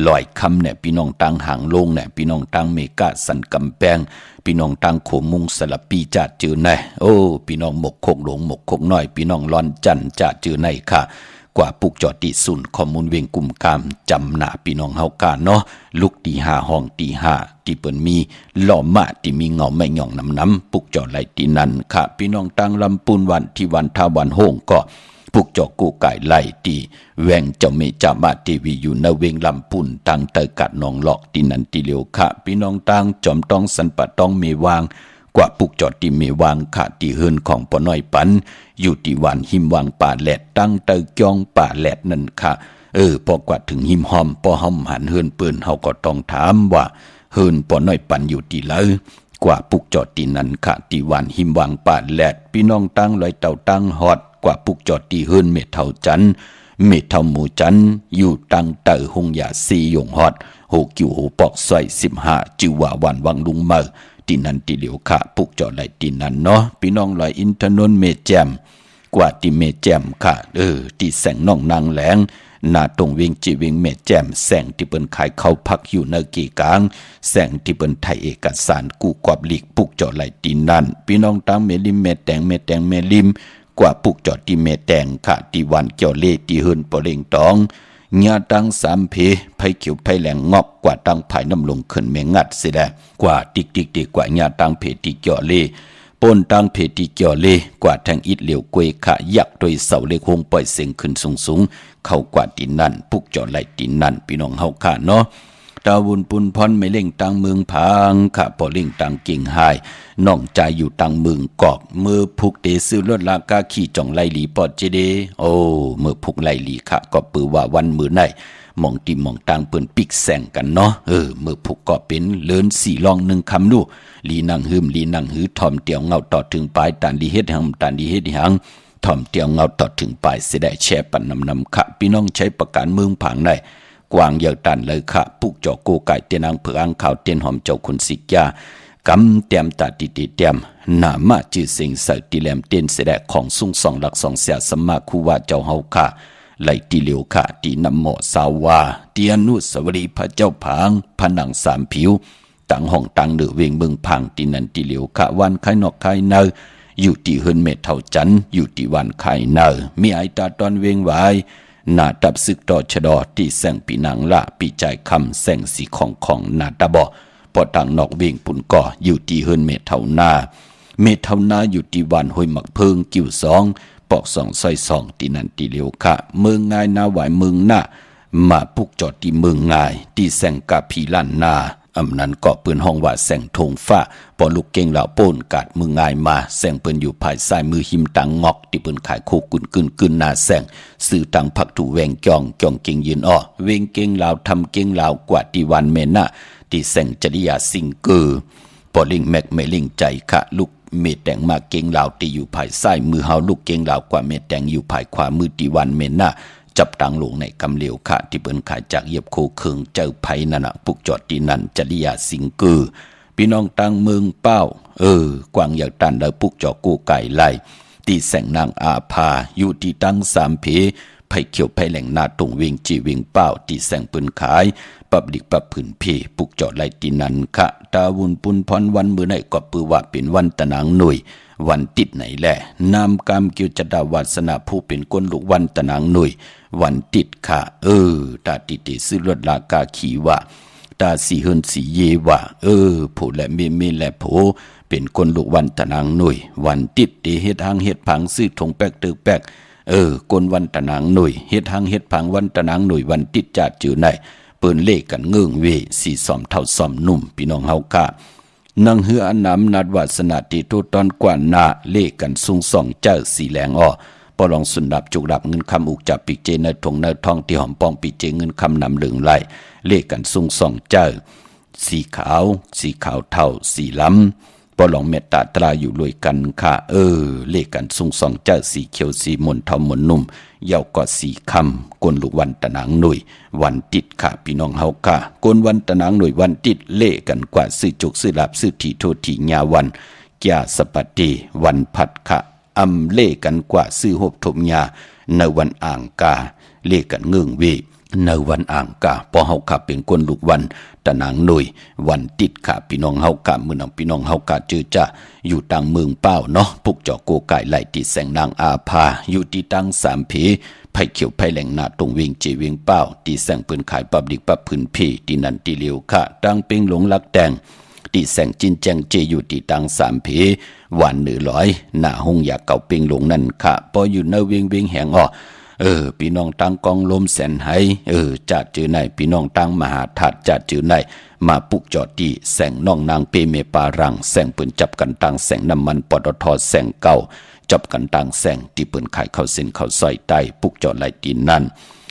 D: ลอยคำเนี่ยพี่น้องตังห่างลงเนี่ยพี่น้องตังเมกาสันกำแพงพี่น้องตังโขมุงสลับปีจัดจือในพี่น้องหมกคกหลงหมกคกน้อยพี่น้องลอนจันจัดจือในค่ะกว่าปุกจอดตีสุนข้อมูลเวียงกุมกามจำหน้าพี่น้องเฮากาเนาะลุกตี5ห้องตี5ที่เปิ้นมีล้อมมาที่มีเงาไม่หย่องน้ำปุกจอดไหลตีนั่นค่ะพี่น้องตังลำปูนวันที่วันท่าวันโฮงก็ปุกจอกูไก่ไล่ตีแวงเจ้าเมจามาทีวีอยู่ในเวงลำปุ่นตังเตยกัดนองหลอกตีนันตีเหลียวค่ะพี่น้องตังจอมต้องสันปะต้องเมวางกว่าปุกจอดตีเมวางค่ะตีเฮินของปอน้อยปันอยู่ที่วันหิมวางป่าแหลดตั้งเตยจองป่าแหลดนั่นค่ะพอกว่าถึงหิมหอมปอหอมหันเฮินปืนเฮาก็ต้องถามว่าเฮินปอน้อยปันอยู่ที่ไหนกว่าปุกจอดตีนันค่ะตีวันหิมวางป่าแหลดพี่น้องตังลอยเต่าตังฮอดกว่าปุกจอดตีเฮินเมเท่าจันเมเท่าหมูจันอยู่ตังเตอหงยาซีหยงฮอดโหกิวโหปอกซอย15จิวว่าวันวังลุงเมอตีนันตีเหลียวค่ะปุกจอดไหลตีนันเนาะพี่น้องลอยอินทนนท์เมแจมกว่าตีเมแจมค่ะตีแสงน้องนางแหลงหน้าตรงเวียงจีเวียงเมแจมแสงที่เปิ้นขายเข้าพักอยู่ในกีกลางแสงที่เปิ้นไทยเอกสารกูกอบหลีกปุกจอดไหลตีนันพี่น้องตังเมลิมเมแตงเมแตงเมลิมกว่าปุกจอดที่เมแตงค่ะที่วันเกี่ยวเล่ที่เฮินปอเล่งตองญาตัง3เพไผเขียวไผแหลงงอกกว่าตังไผน้ำลงขึ้นเมงัดสิแลกว่าติ๊กๆๆกว่าญาตังเพที่เกี่ยวเล่ปนตังเพที่เกี่ยวเล่กว่าแทงอิดเหลียวกวยค่ะยักโดยเสาเล็กคงปล่อยเสียงขึ้นสูงๆเข้ากว่าตีนั่นปุกจอดไหลตีนั่นพี่น้องเฮาค่ะเนาะตาวุนปุนพรไม่เล่งตังเมืองพังค่ะพอเล่งตังกิ่งหายน้องใจอยู่ตังเมืองกอกมือพุกเตซื้อรถลากาขี่จ่องไล่หลีปอดเจเดมือพุกไล่หลีค่ะก็ปือว่าวันมือไหนมองติมองตังเปิ้นปิกแสงกันเนาะมือพุกก็เป็นเลิน4ลอง1คำดูลีนังหืมลีนังหือทอมเตียวเงาต่อถึงปลายตันดีเฮ็ดหังตันดีเฮ็ดหังทอมเตียวเงาต่อถึงปลายสิได้แช่ปันนำค่ะพี่น้องใช้ประกันเมืองผังได้กวางเยอะตันเลยค่ะปุกจอโกไก่เตียนางเผืออังข่าวเตียนหอมเจ้าคุณสิกยา กำเตรียมตาติติเตรียมนามาจือสิงใส่ติแหลมเตียนเสดของสุงสองหลักสองเสียสมาคูว่าเจ้าเฮาค่ะไหลติเหลียวค่ะตีนำหมอสาวาเตียนุสวรีพระเจ้าผางผนังสามผิวต่างห้องต่างเดือเวงเมืองพังตีนันติเหลียวค่ะวันไข่นอกไข่เนออยู่ที่เฮินเมทเท่าจันอยู่ที่วันไข่เนอมีไอตาตอนเวงไว้นาดับซึกต่อชะดอที่แสงปีนังละปีใจคำแสงสีของนาตาบอพอต่างนอกเวงปุ่นก่ออยู่ที่เฮินเมทเท่านาเมทเท่านาอยู่ที่วันห้วยหมักเพิงกิ่วสองปอกสองซอยสองตีนันตีเหลียวค่ะเมืองง่ายนาไหวเมืองหน้ามาปุกจอดที่เมืองง่ายที่แสงกาพีลันนาอำนั้นก็ปืนห้องว่าแสงทงฟ้าปอลูกเก่งเหล่าโป้นกาดมือง่ายมาแสงเปิ้นอยู่ภายซ้ายมือหิมตังงอกที่เปิ้นขายโคกึนนาแสงสื่อตังพักถูแวงจ่องเก่งยืนอ้อเวงเก่งเหล่าทำเก่งเหล่ากว่าที่วันเมน่ะที่แสงจริยาสิงเกอปอลิงแมกเมลิงใจค่ะลูกเมแตงมาเก่งเหล่าที่อยู่ภายซ้ายมือเฮาลูกเก่งเหล่ากว่าเมแตงอยู่ภายขวามือที่วันเมน่ะจับตังลงในกำเหลียวค่ะที่เปิ้นขายจากเหยียบโคเคิงเจ้าไผนั่นน่ะปุกจอดที่นั่นจริยาสิงเกอพี่น้องตังเมืองเป้ากวางอยากตันแล้วปุกจอกูไก่ไล่ตีแสงนางอาภาอยู่ที่ตั้งสามเพไผเขียวไผแหล่งนาตรงเวงจีเวงเป้าตีแสงปืนขายปับลิกปับผืนเพปุกจอดไล่ตีนันค่ะตาวุนปุนพรวันมือไหนก็ปือว่าเป็นวันตะนางหน่วยวันติดไหนแหละนามกรรมเกี่ยวจดาวาสนาผู้เป็นก้นลูกวันตะนางหน่วยวันติดค่ะตาติติซื้อรถลากาขี่ว่าตาสีเฮินสีเยว่าผู้และเมและโผเป็นคนลูกวันตะนางหน่วยวันติดเฮ็ดหางเฮ็ดผังซื้อทงแป๊กตึกแป๊กกนวันตะนางหน่วยเฮ็ดหางเฮ็ดผังวันตะนางหน่วยวันติดจัดจือไหนเปิ้นเลขกันเงื่องเวสีสอมเท่าสอมนุ่มพี่น้องเฮาค่ะนังเฮืออันนำนัดวาสนาติทุตอนกว่านาเลขกันสูงส่องเจ้าสีแหลงอ้อปอลองสุนดับจุกดับเงินคำอุกจับปีเจเนทงเนทองที่หอมปองปีเจเงินคำนำเหลืองไหลเลขกันสูงส่องเจ้าสีขาวเท่าสีล้ำปอลองเมตตาตราอยู่รวยกันค่ะเลขกันสูงส่องเจ้าสีเขียวสีมนเท่ามนนุ่มเยาวก็สีคำกนลูกวันตะนางหน่วยวันติดค่ะพี่น้องเฮาค่ะกนวันตะนางหน่วยวันติดเลขกันกว่าซื้อจุกซื้อลาบซื้อทีโททีญาวันแก่สปฏิวันพัดค่ะอำเล่กันกว่าซื้อหบถมยาในวันอ่างกาเล่กันเงื่องเวในวันอ่างกาพอเฮาขับเป็นคนลูกวันตะนางหน่วยวันติดค่ะพี่น้องเฮากะมื้อน้องพี่น้องเฮากะเจอจ้าอยู่ต่างเมืองเป้าเนาะปุกจอโกไก่ไหลติแสงนางอาภาอยู่ที่ตั้งสามเพไผเขียวไผแหล่งนาตรงเวงเจเวงเป้าตีแสงปืนขายปับดิกปับพื้นเพที่นันติเหลียวค่ะตั้งเป้งหลงลักแดงตีแสงจินแจงเจอยู่ที่ตั้งสามเพหวาน100หน้าห้องอยากเก่าเป้งหลงนั่นค่ะพออยู่เนเวงแหงอ้อพี่น้องตั้งกองลมแสนไหจัดจือไหนพี่น้องตั้งมหาถาดจัดจือไหนมาปุกจอดที่แสงน้องนางเปเมปารังแสงปืนจับกันตั้งแสงน้ำมันปตทแสงเก่าจับกันตั้งแสงที่ปืนขายเข้าเส้นเข้าซอยใต้ปุกจอดไหลตีนนั่น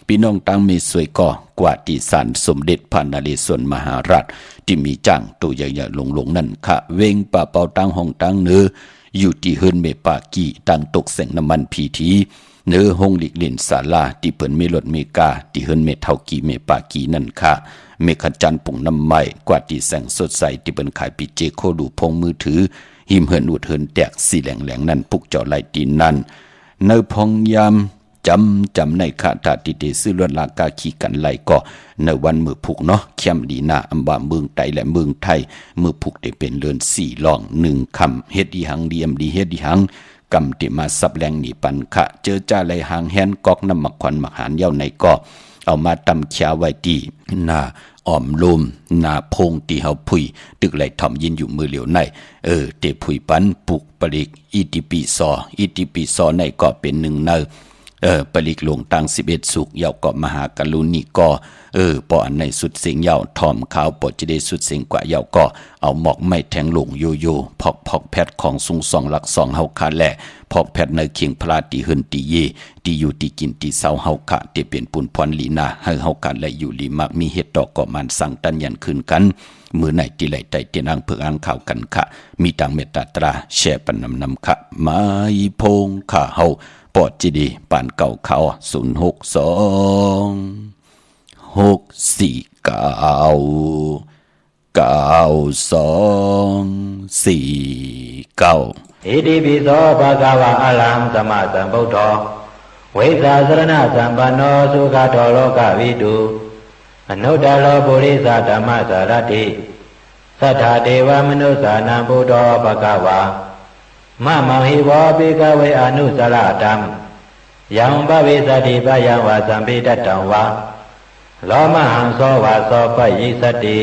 D: พี่น้องตั้งมีสวยก่อกว่าที่ศาลสมเด็จพระนเรศวรมหาราชที่มีจ้างตัวใหญ่ๆลงนั่นค่ะเวงป่าเป่าตั้งห้องตั้งเนื้ออยู่ที่เฮิรนเมปากีตั้งตกแสงน้ำมันพีทีเนื้อห้องหลีกเล่นศาลาที่เปิ้นมีรถเมกาที่เฮิรนเมเท่ากีเมปากีนั่นค่ะเมฆจันทร์ปุ่งน้ำไม้กว่าที่แสงสดใสที่เปิ้นขายปีเจโคดูพงมือถือหิมเฮิรนอุดเฮิรนแตกสีแหลงนั่นปุกจอไหลตีนนั่นเนื้อพองยามจำในขาตาติเตซื้อรถลากาขี่กันไหลก็ในวันมือผูกเนาะเข้มดีนาอำบาเมืองไทยและเมืองไทยมือผูกได้เป็นเรือน4ล่อง1คำเฮ็ดอีหังดีเอ็มดีเฮ็ดอีหังกำติมาสับแรงหนีปันขะเจอจ้าไหลหางแฮนกอกน้ำหมักควันหมักหานเย้าในก็เอามาตำเขียไว้ตีหน้าอ้อมลมหน้าพงตีเฮาพุยตึกไหลถ่อมยินอยู่มือเหลียวในเตพุยปันปุกปริกอิติปิซอในก็เป็นหนึ่งเนปลิกหลวงตัง11สุกเยาวเกาะมหากรุณีก็ปออันในสุดเสียงเยาวทอมขาวปอจะได้สุดเสียงกว่าเยาวก็เอาหมอกไม้แทงหลงโยพอกแพทของสูง2หลัก2เฮาคาแลพอกแพทในเคียงพลาตีเฮินตีเยตีอยู่ตีกินตีเศร้าเฮาคะเตเป็นปุ่นพรลีนาให้เฮากันและอยู่ลีมักมีเฮ็ดดอกก็มันสั่งตันยันคืนกันมือไหนที่ไหลใจเตียนางเพื่ออ่านข่าวกันค่ะมีต่างเมตตาตราแช่ปันนำค่ะมาอีพงค่ะเฮาปอดจีดีป่านเก่าเขา062 649 9249
C: อิติปิโสภะคะวะอะระหังสัมมาสัมพุทโธเวสสาสรณะสัมปันโนสุขโตโลกวิทูอนุตตโรปุริสธรรมสารติสัทธาเทวมนุสสานังพุทโธภะคะวะมะมังหิวะภิกขเวอนุสรตัมยังภวิสติปยังวะสัมภิตัตตังวะโลมหังโสวะโสปยิสติ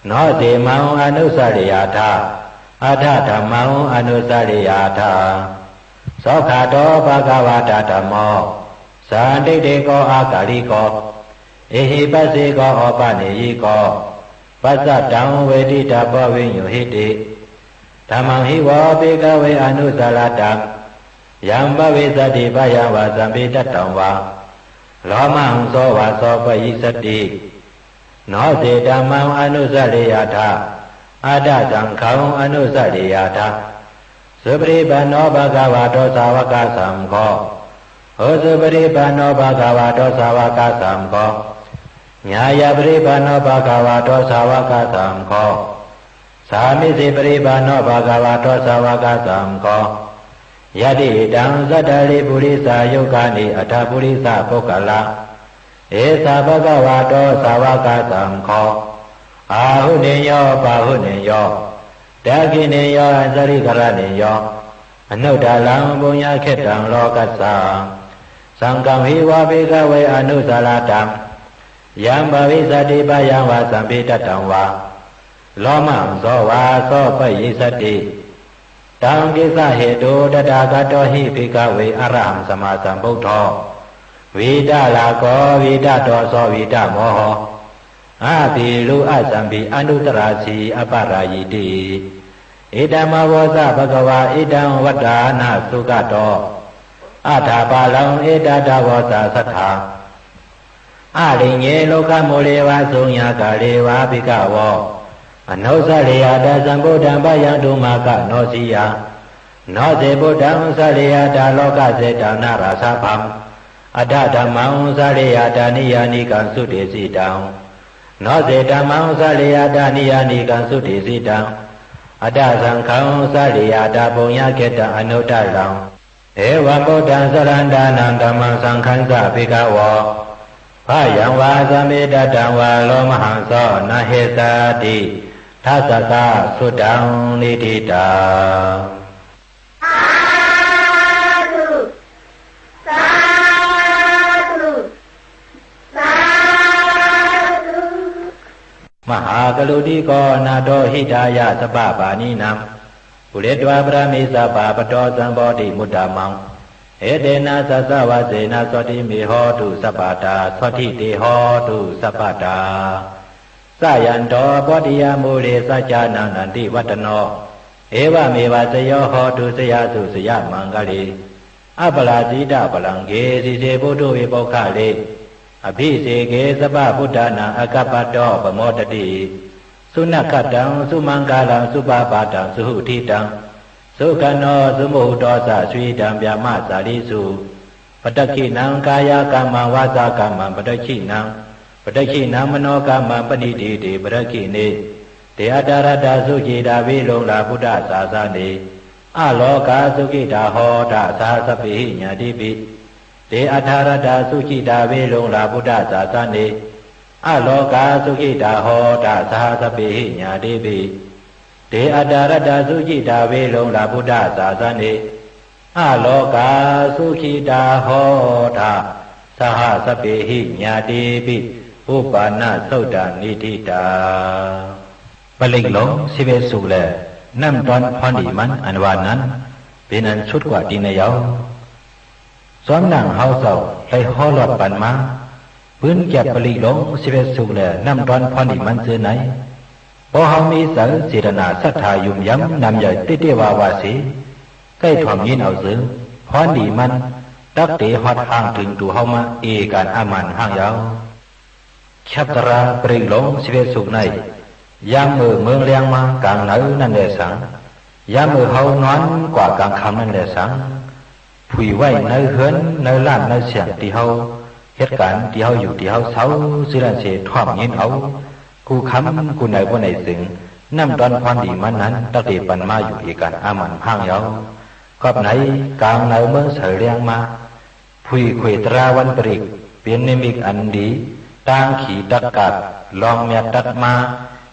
C: โนติมังอนุสริยาธาอัฏฐธรรมังอนุสริยาธาโสขโตภะคะวะตธัมโมสันติติโกอากาลิโกเอหิปัสสิโกอปะเนยิโกปัสสะตังเวทิตาปวิญโยหิติธัมมังหิวะภิกขเวอนุสรตังยังภวิสติปยังวะสัมภิตัตตังวะโลมหังโสวะโสปยิสติโนติธัมมังอนุสริยาธาอัฏฐสังฆังอนุสริยาธาสุปริปันโนภะคะวะโตสาวกสังโฆโอสุปริปันโนภะคะวะโตสาวกสังโฆญาญาปริปันโนภะคะวะโตสาวกสังโฆสามิสิปริปันโนภะคะวะโตสาวกสังโฆยะติตังสัตตริปุริสายุกานิอัฏฐปุริสาปุคคละเอสาภะคะวะโตสาวกสังโฆอาหุเนโยปาหุเนโยตะกิเนโยอัสริกรเนโยอนุตตลังปุญญเขตังโลกัสสะสังฆังหิวะภิกขเวอนุสรตังยังภวิสติปยังวะสัมภิตัตตังวะโลมังโสวะโสปยิสติตังกิสะเหตุตถาคตหิภิกขเวอรหังสัมมาสัมพุทโธวิดาลาโกวิดาโตโสวิดาโมโหอาติลุอสัมภิอนุตตราสีอปารายิติอิตัมมวสะภะคะวะอิตังวัฏฐานาสุขโตอัฏฐปาลังอิตตาวสะสัทธาอาลิเยโลกโมเลวะสุญญากาเลวะภิกขวะอนุสริยาตสัมพุทธังปยังตุมากะโนสิยาโนเสพุทธังสริยาตโลกเสตนาราสะภัมอัฏฐธัมมังสริยาตานิยานิกังสุติสิตังโนเสธัมมังสริยาตานิยานิกังสุติสิตังอัฏฐสังฆังสริยาตปุญญเขตังอนุตตลังเอวะพุทธังสรณานังธัมมังสังฆังสะภิกขวะพยังวะสัมภิตัตตังวะโลมหังโสนะเหสติทัสสะสุตังนิทิตามหากรุณิโกนาโตหิตายะสปะปานินังปุเรตวะปรามิสปะปะโตสัมโพธิมุตตมังเอเตนะสัสสะวะเสนะสติมิโหตุสัพพตาสติเตโหตุสัพพตาสายันโตปฏิยมูเลสัจจานันติวัตโนเอวะเมวะสโยโหตุสยาสุสยมังกลิอัปลาจิตปลังเกสิเสปุถุวิปุคคะเลอภิเสเกสปะพุทธานังอกัปปะโตปโมตติสุนัขตังสุมังคลังสุปาปาตังสุหุทิตังสุขันโนสุโมโตสะสวีตังဗျามสาริสุปตคินังกายกรรมังวาจากรรมังปตคินังปตคินังมโนกรรมังปณิติติปตคิเนเตอัตตรตสุจิตาวิโลงลาพุทธศาสนาอโลกาสุขิตาโหตสาสปิญาติปิเตอัทารตาสุขิตาเวลงลาพุทธศาสนาอโลกาสุขิตาโหตสาสปิญาติปิเตอัทารตาสุขิตาเวลงลาพุทธศาสนาอโลกาสุขิตาโหตสหสปิญาติปิอุปาณสุตตานิทิตาปลิกหลงสิเวสุแลน้ำตอนพรดีมันอันวานนั้นเป็นอันชุดกว่าดีนายาวซ้อมนั่งเฮาเศร้าไล่ห่อหลอดปันมาปืนแก็บปลิกหลงสิเวสุแลน้ำตอนพรดีมันซื้อไหนพอเฮามีเสือเจตนาศรัทธายุ่มย้ำนำใหญ่ติเตวาวาสีใกล้ถ่วงยินเอาซื้อพรดีมันตักเตฮอดห่างถึงตัวเฮามาเอการอามันห่างยาวชับตราปลิกหลงสิเวสุในยามมือเมืองเลียงมากลางเหนือนั่นแหละสังยามมือเฮานอนกว่ากลางคำนั่นแหละสังผุยไว้ในเฮือนในล้านในเสียงที่เฮาเหตุการณ์ที่เฮาอยู่ที่เฮาเศร้าสิรันเสถ่อมยินเอา กูคำกูไหนว่าไหนถึงน้ำดอนความดีมันนั้นตักดีปันมาอยู่อีกันอามันพังเยากับไหนกลางไหนเมื่อเสรียงมาพุยขวยตราวันปริกเปลี่ยนนิมิกอันดีตั้งขี่ดักกัดลองเมียดักมา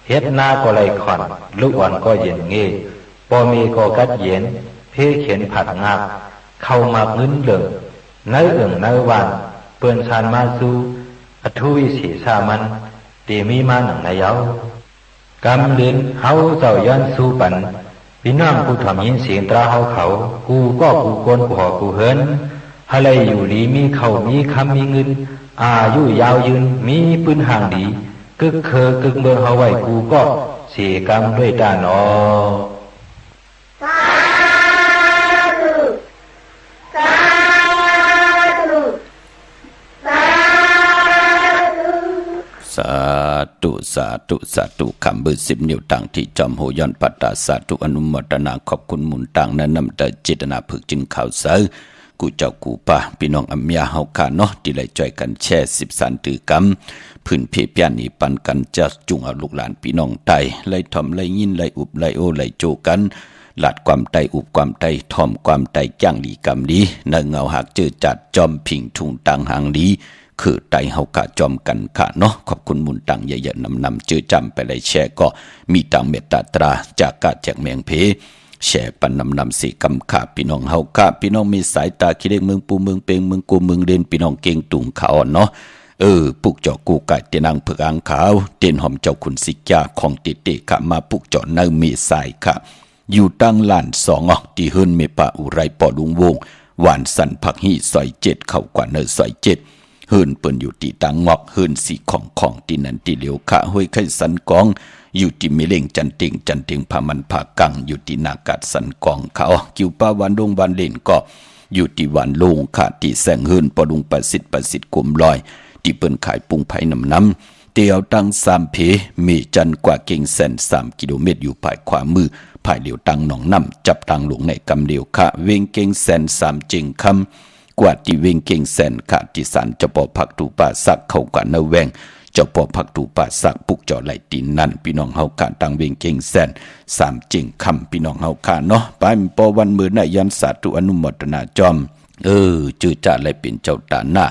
C: เฮ็ดหน้าก็ไหลขอนลูกอ่อนก็เย็นเงี้ปอมีก็กัดเย็นเพ่เขียนผัดงาบเข้ามาพื้นเหลืองเนื้อเอื่องเนื้อวานเปื่อนชานมาสู่อทุวิสีสามันตีมีมาหนังนายเอากำเดินเฮาเจ้าย้อนสู่ปันพี่น้องกูถ่อมยินเสียงตราเฮาเขากูก็กูโกนกูหอกูเฮินอะไรอยู่ดีมีเขามีคำมีเงินอายุยาวยืนมีปืนห่างดีกึกเคอกึกเมืองเฮาไว้กูก็เสียกรรมด้วยตาหนอ
D: สาธุสาธุสาธุคำเบอร์10 นิ้วต่างที่จอมโหย้อนปัตตาสาธุอนุโมทนาขอบคุณหมุนต่างนั้นนำแต่เจตนาฝึกจึงข่าวเสือกูเจ้ากูป่าพี่น้องอัมยาเฮาขาเนาะที่ไหลจ่อยกันแช่10 สันตือกรรมพื้นเพเปียนี่ปันกันจะจุงเอาลูกหลานพี่น้องไตไหลทอมไหลยินไหลอุบไหลโอไหลโจกันหลัดความไตอุบความไตทอมความไตจ้างดีกรรมดีเนื้อเงาหักเจอจัดจอมผิงทุ่งต่างหางดีคือไตเฮากะจอมกันค่ะเนาะขอบคุณมุนตังเยอะๆนำเจอจำไปเลยแชร์ก็มีตังเมตตาตราจากกะแจกแมงเพแชร์ปันนำสีกำขาพี่น้องเฮาค่ะพี่น้องมีสายตาคิดเล็กเมืองปูเมืองเปงเมืองกูเมืองเด่นพี่น้องเก่งตุงขาวเนาะปุกเจาะกูไก่เตนังเผือกอ่างขาวเตียนหอมเจ้าคุณสิกาของติเตะค่ะมาปุกเจาะเนื้อมีสายค่ะอยู่ตั้งล้าน2ที่เฮิรนเมปะอุไรปอลุงวงหวานสันผักหีซอย7เข้ากว่าเนื้อซอย7เฮิรนเปิ้นอยู่ที่ตังงอกเฮิรนสีของที่นั่นที่เหลียวขะห้วยไข่สันกองอยู่ที่มิเล่งจันเต็งพามันผากังอยู่ที่นากาดสันกองเขากิวป้าวันดงวันเล่นก็อยู่ที่วันลงค่ะที่แสงเฮิรนปอดุงประสิทธิ์กุมลอยที่เปิ้นขายปุงไผ่น้ำเตียวตั้ง3เพมีจันกว่าเก่งแสน3 กิโลเมตรอยู่ภายขวามือภายเหลียวตังหนองน้ำจับตังหลวงในกำเดียวค่ะเวงเก่งแสน3จึงคำกว่าที่เวงเก่งแสนค่ะที่สารเจ้าปอผักตูป่าสักเข้ากว่าเนแวงเจ้าปอผักตูป่าสักปุกเจาะไหลตีนนั่นพี่น้องเฮาค่ะตังเวงเก่งแสน3จึงคำพี่น้องเฮาค่ะเนาะไปปอวันมือในยันสาธุอนุโมทนาจอมจื้อจ่าไหลเป็นเจ้าตาหน้า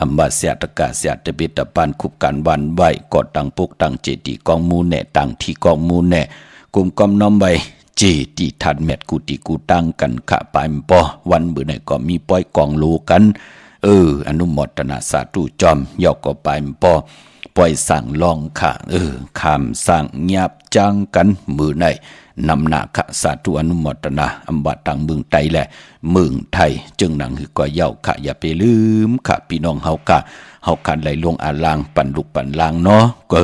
D: อัมบาเสียตกาเสียตบิตปานคุบการวันไหวกอดตังปุกตังเจดีกองมูแน่ตังที่กองมูแน่กุมกอมน้อมใบเจดีทันเม็ดกูติกูตั้งกันขะปายปอวันมื้อไหนก็มีป้อยกองโลกันอนุโมทนาสาธุจอมยอกก็ปายปอปล่อยสั่งลองค่ะคำสั่งเงียบจังกันมื้อไหนนำหน้าขะสาธุอนุโมทนาอัมบาตังเมืองไทยแหละเมืองไทยจึงหนังคือก็เย้าขะอย่าไปลืมค่ะพี่น้องเฮากะเฮาคันไหลลงอาลางปั่นลูกปั่นลางเนาะก็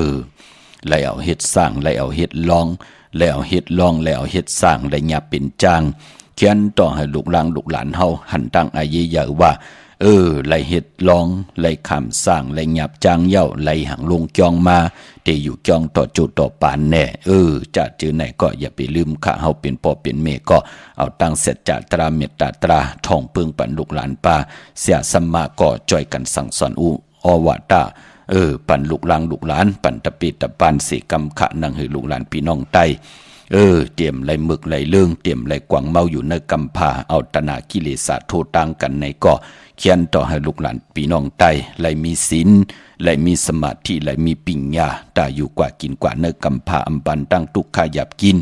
D: ไหลเอาเฮ็ดสร้างไหลเอาเฮ็ดลองแล้วเฮ็ดลองแล้วเฮ็ดสร้างและหยับเป็นจ้างเขียนต่อให้ลูกหลานเฮาหันตั้งอายุใหญ่ว่าไหลเฮ็ดลองไหลคำสร้างไหลหยับจ้างเย้าไหลหังลงจองมาแต่อยู่จองต่อจุดต่อปานแน่จะเจอไหนก็อย่าไปลืมค่ะเฮาเป็นพ่อเป็นแม่ก็เอาตั้งเสร็จจตราเมตตาตราท่องเพิ่งปันลูกหลานป่าเสียสัมมาก็จ่อยกันสั่งสอนอวตาปั่นลูกหลานปั่นตะปีตะปานสีกำขะนังให้ลูกหลานพี่น้องไตเตรียมไหลหมึกไหลเลื่องเตรียมไหลกวางเมาอยู่ในกำพาเอาตนากิเลสโทต่างกันในก็เขียนต่อให้ลูกหลานพี่น้องไตไหลมีศีลไหลมีสมาธิไหลมีปิญญาตาอยู่กว่ากินกว่าในกำพาอัมปันตั้งทุกขยับกิน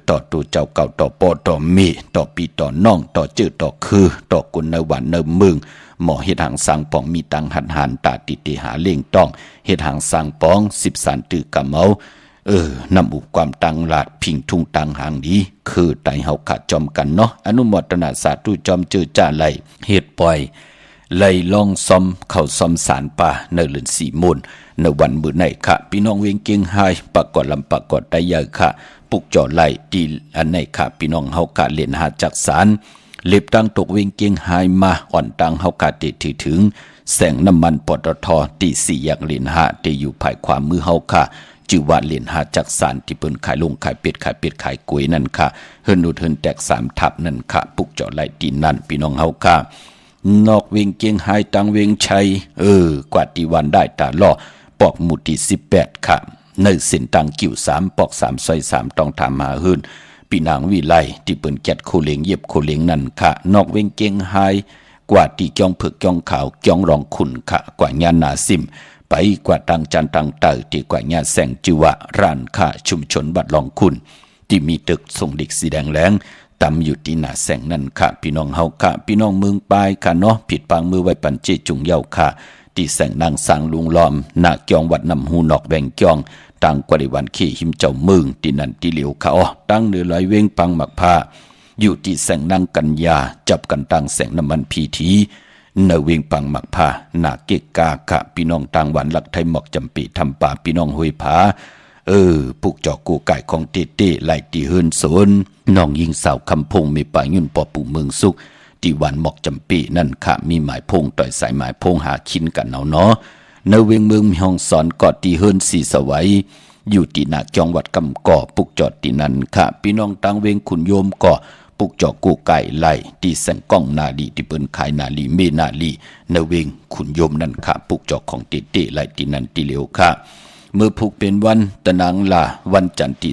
D: ต่อตัวเจ้าเก่าต่อปอต่อมีต่อปีต่อน้องต่อเจอต่อคือต่อกุนในวันในเมืองหมอเฮ็ดหางสร้างปองมีตังหันตาติติหาเล่งต้องเฮ็ดหางสร้างปอง10 สันตือกะเมานำอุปความตังหลาดพิงทุ่งตังหางดีคือไตเฮาขาจอมกันเนาะอนุโมทนาสาธุจอมเจอจ้าไหลเฮ็ดปล่อยไหลลองซ่อมเข้าซ่อมสารป่าในเดือน4 มูลในวันมื้อไหนค่ะพี่น้องเวียงเกียงไฮปากอดลำปากอดได้ยาค่ะปุกจ่อไหลดีอันไหนค่ะพี่น้องเฮากะเล่นหาจักสารเล็บตั้งตกเวียงเกียงไฮมาอ่อนตังเฮากะติถือถึงแสงน้ำมันปตทตี4อย่างเล่นหาที่อยู่ภายความมือเฮาค่ะจือว่าเล่นหาจักสารที่เปิ้นขายลงขายเป็ดขายกล้วยนั่นค่ะเฮิรนอุดเฮิรนแตก3 ทับนั่นค่ะปุกจ่อไหลตีนั่นพี่น้องเฮาค่ะนอกเวียงเกียงไฮตังเวียงชัยกว่าที่วันได้ตาล่อปอกหมู่ที่18ค่ะ ในเส้นตังกิ่ว3ปอก3ซอย3ต้องทำหาหื้นพี่นางวิไลที่เปิ้นแกดโคเหลงเย็บโคเหลงนั่นค่ะนอกเวงเกงไฮกว่าตีจ้องเผือกจ้องขาวจ้องรองขุนค่ะกว่าญานาซิมไปกว่าตังจันตังเตอที่กว่าญาแสงจิวะร้านค่ะชุมชนบัดรองขุนที่มีตึกส่งเด็กสีแดงแหลงตำอยู่ที่หน้าแสงนั่นค่ะพี่น้องเฮาค่ะพี่น้องเมืองปายค่ะเนาะผิดปางมือไว้ปันเจจุงเย้าค่ะที่แสงนางสังลุงล้อมหน้าเกียงวัดนำหูนอกแวงเกียงตั้งกว่าในวันขี้หิมเจ้าเมืองที่นั่นที่เหลียวเขาตั้งเนื้อลอยเวงปังหมักผ้าอยู่ที่แสงนางกัญญาจับกันตั้งแสงน้ำมันพีทีเนเวงปังหมักผ้าหน้าเกกาค่ะพี่น้องต่างหวันหลักไทยหมอกจำปีทำป่าพี่น้องห้วยผาปุกจอกกูไก่ของเต้ไล่ตีเฮินโซนน้องยิงสาวคำพงมีป่ายุ่นปอปู่เมืองสุกที่วันหมอกจำปีนั่นค่ะมีหมายพงต่อยสายหมายพงหาคินกันเอาเนาะในเวียงเมืองมีห้องสอนกอดตีเฮินสีสวัยอยู่ที่หน้าจังหวัดกำก่อปุกจอดที่นั่นค่ะพี่น้องต่างเวียงขุนโยมก่อปุกจอกกูไก่ไล่ที่แสงกล้องนาลีที่เปิ้นขายนาลีเมนาลีในเวียงขุนโยมนั่นค่ะปุกจอกของเต้ไล่ที่นั่นที่เหลียวค่ะเมื่อผูกเป็นวันตะนางลาวันจันทร์ที่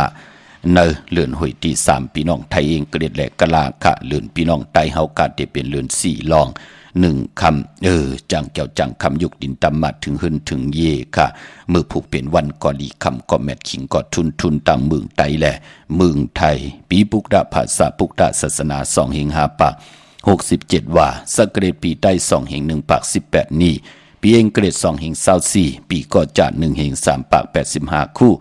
D: 25ในเลือนหวยที่3พี่น้องไทยเองเกลียดแหลกกะลาค่ะเลือนพี่น้องไตเฮากาได้เป็นเลือน4ลอง1คำจังเจ้าจังคำยุกดินตำมาถึงหึนถึงเยค่ะเมื่อผูกเป็นวันกอลีคำก็แมทขิงก็ทุนต่างเมืองไตแหละเมืองไทยปีปุกดาภาษาปุกดาศาสนา2เฮง5ปาก67ว่าสกเกรดปีใต้2เฮง1ปาก18นี่ปีเองเกรด2เฮง24ปีก็จะ1เฮง3ปาก85คู่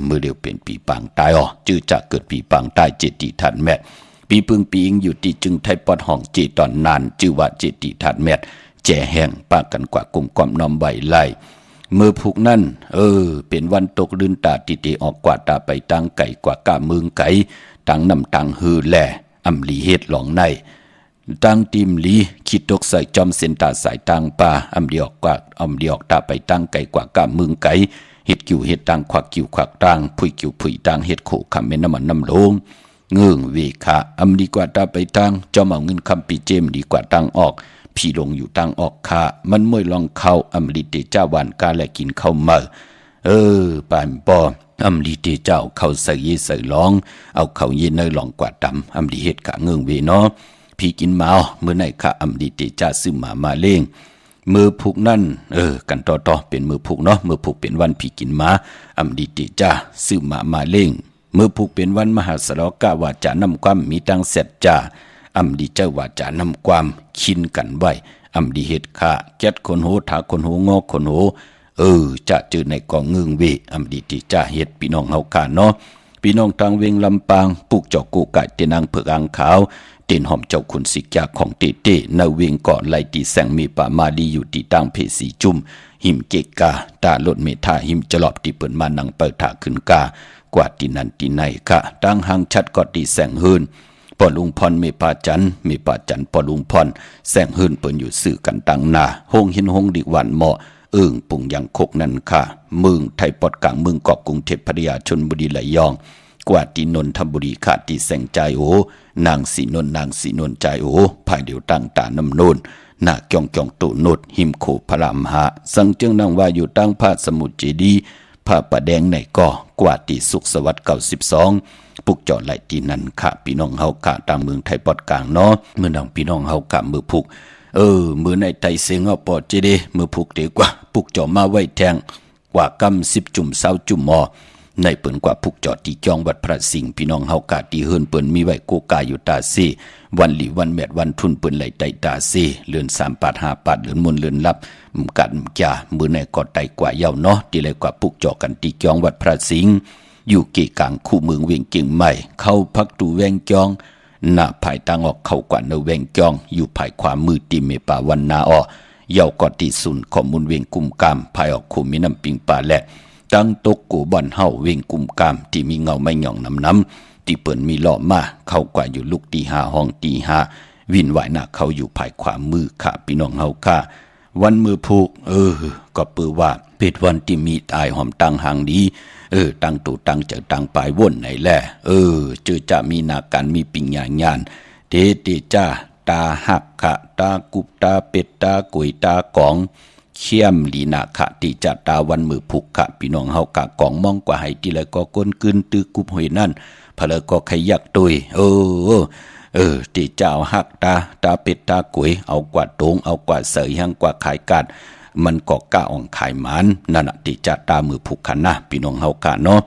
D: เมื่อเดียวเป็นปีปังตายจื้อจากเกิดปีปังตายเจติทันแมทปีปึงปีอิงอยู่ที่จึงไทยปอดห้องเจตอนนานจื้อว่าเจติทันแมทแจ่แห้งปากกันกว่ากลุ่มความน้อมไหวไล่เมื่อผูกนั่นเป็นวันตกลืนตาติเตออกกว่าตาไปตั้งไก่กว่ากาเมืองไก่ตั้งนำตั้งฮือแหล่อำลีเฮ็ดหลองในตั้งติมลีคิดตกใส่จอมเส้นตาสายตั้งป่าอำเดียวกว่าอำเดียวตาไปตั้งไก่กว่ากาเมืองไก่เฮ็ดกิ่วเฮ็ดตังควักกิ่วควักตังผุยกิ่วผุยตังเฮ็ดโขคำเป็นน้ำมันน้ำลงเงื่องเวคะอำดีกว่าตาไปตังจอมเอาเงินคำปีเจมดีกว่าตังออกพี่ลงอยู่ตังออกค่ะมันมวยลองเข้าอำลีเตเจ้าวันกาและกินเข้ามาปานปออำลีเตเจ้าเข้าใส่เยใส่ร้องเอาเข้าเย็นเนยลองกว่าดำอำลีเฮ็ดกะเงื่องเวเนาะพี่กินเมาเมื่อไหนค่ะอำลีเตเจ้าซื้อมาเล่งมือผูกนั่นกันต่อเป็นมือผูกเนาะมือผูกเป็นวันผีกินหมาอำดีติจ้าซื้อมาเล่งมือผูกเป็นวันมหาสรกาวาจานำความมีตังเสร็จจ้าอำดีเจ้าวาจานำความคินกันไว้อำดีเฮ็ดค่ะแก๊ดคนโหถาคนโหงอคนโหจะเจอในกองเงืองเวอำดีติจ้าเฮ็ดพี่น้องเฮาค่ะเนาะพี่น้องทางเวียงลำปางปุกจอกกูไก่เตนางเผือกอ่างขาวเตียนหอมเจ้าคุณสิกยาของเต้ในเวียงเกาะไลตีแสงมีป่ามาดีอยู่ที่ตั้งเพสีจุ่มหิมเกกาตาลดเมธาหิมจลอบที่เปิดมานังเปิดถาขึ้นกากว่าที่นั่นที่ไหนค่ะตั้งหางชัดก็ตีแสงหืนปอลุงพรเมปาจันปอลุงพรแสงหืนเปิดอยู่สื่อกันตั้งนาหงหินหงดิหวานเหมาะปุ่งยังคกนั่นค่ะเมืองไทยปอดกลางเมืองเกาะกรุงเทพพัทยาชลบุรีไหลยองกว่าที่นนทบุรีขาดที่แสงใจนางสีนนใจภายเดียวตั้งตาน้ำโนนหน้าจ้องตุโนดหิมโขพระรามหาสังเจิงนางว่าอยู่ตั้งพระสมุทรเจดีพระประแดงในก่อกว่าที่สุขสวัสดิ์92ปุกจอดไหลที่นั่นค่ะพี่น้องเฮากะตามเมืองไทยปอดกลางเนาะเมื่อนังพี่น้องเฮากะมือพุกมือในไตเสียงปอดเจดีมือพุกเดีกว่าปุกจอมาไว้แทงกว่ากำ10จุ่ม20จุ่มในเปิ่นกว่าพุกจอดที่จองวัดพระสิงห์พี่น้องเฮากาที่เฮิรนเปิ่นมีไว้โกกาอยู่ตาซีวันหลีวันแมดวันทุนเปิ่นไหลไตตาซีเลือน3 ปาด5 ปาดเลือนมนเลือนลับกันจ่ามือในกอดไตกว่าเย้าเนาะที่เลยกว่าพุกจอกันที่จองวัดพระสิงห์อยู่เกกลางคู่เมืองเวียงเก่งใหม่เข้าพักตูแวงจองหน้าภายตางออกเข้ากว่าเนแวงจองอยู่ภายขวามือตีเมป่าวันนาเย้ากอดที่สุนข้อมูลเวียงกุมกามภายออกคู่มีน้ำปิงป่าและตั้งตกกูบ่อนเฮาเวงกุมกามที่มีเงาไม่หย่องน้ำที่เปิ่นมีล้อมาเข้ากว่าอยู่ลูกตี5ห้องตี5วินไหวหน้าเขาอยู่ภายขวามือค่ะพี่น้องเฮาค่ะวันมือผูกก็เปื้อว่าเป็นวันที่มีตายหอมตั้งหางดีตั้งตู่ตั้งเจอตั้งปลายว่นไหนแหละเจอจะมีนาการมีปิญญาญาณเตจ้าตาหักขะตากุบตาเป็ดตากุยตากอง เข้มลีนาขะติจัดตาวันมือผูกขะพี่น้องเฮากะกองมองกว่าให้ติเลยก็ก้นกึนตึกกุบหวยนั่นเพลอก็ขยักตุยติเจ้าหักตาเป็ดตากุยเอากว่าตงเอากว่าเสยหังกว่าขายกัดมันก็กะอ่องขายหมานนั่นติจัดตามือผูกขันนะพี่น้องเฮากะเนาะ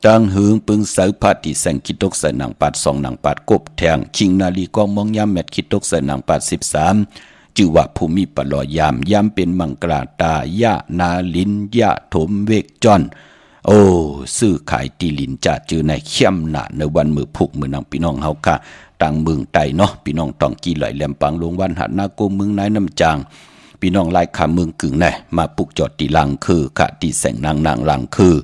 D: จังหึงปึงเสยพาติแสงคิดตกใส่นางปัด2นางปัดกบแทงชิงนาลีกองมองยามแมดคิดตกใส่นางปัด13จือว่าภูมิปลอยยามเป็นมังกราตายะนาลินยะถมเวกจอนโอ้ซื้อขายตีลินจะจือในเข้มหนาในวันมือผูกมือนางพี่น้องเฮากะต่างเมืองไตเนาะพี่น้องต้องกี่ไหลแหลมปังลงวันหัดนาโกเมืองไหนน้ำจางพี่น้องลายขาเมืองกึ่งไหนมาปลุกจอดตีลังคือขะตีแสงนางลังคือ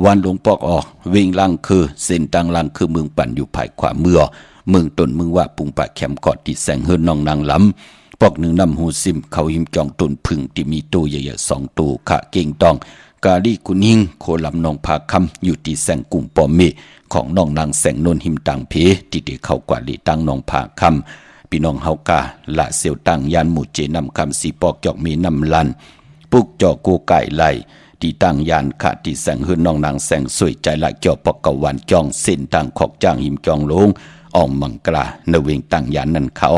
D: วันหลวงปอกออกวิ่งลังคือเส้นตังลังคือเมืองปั่นอยู่ภายขวาเมืองต้นเมืองว่าปุงปะแคมกอดตีแสงเฮือนน้องนางล้ำปอกหนึ่งนำหูซิมเขาหิมจองต้นพึ่งที่มีตัวใหญ่ๆ2ตัวขะเก่งตองกาลีกุนิงโคลำนองพาคำอยู่ที่แสงกุ่มปอมเมของน้องนางแสงนนหิมตังเพที่ได้เข้ากว่าลีตั้งน้องพาคำพี่น้องเฮากาละเสียวตังยานหมู่เจนำคำสีปอกจอกมีนำลันปุกจอกโกไก่ไหลที่ตั้งยานขะที่แสงหืนน้องนางแสงสวยใจละเกี่ยวปอกกวันจองเส้นทางขอกจางหิมจองลงอ่องมังกราในเวงตั้งยานนั้นเขา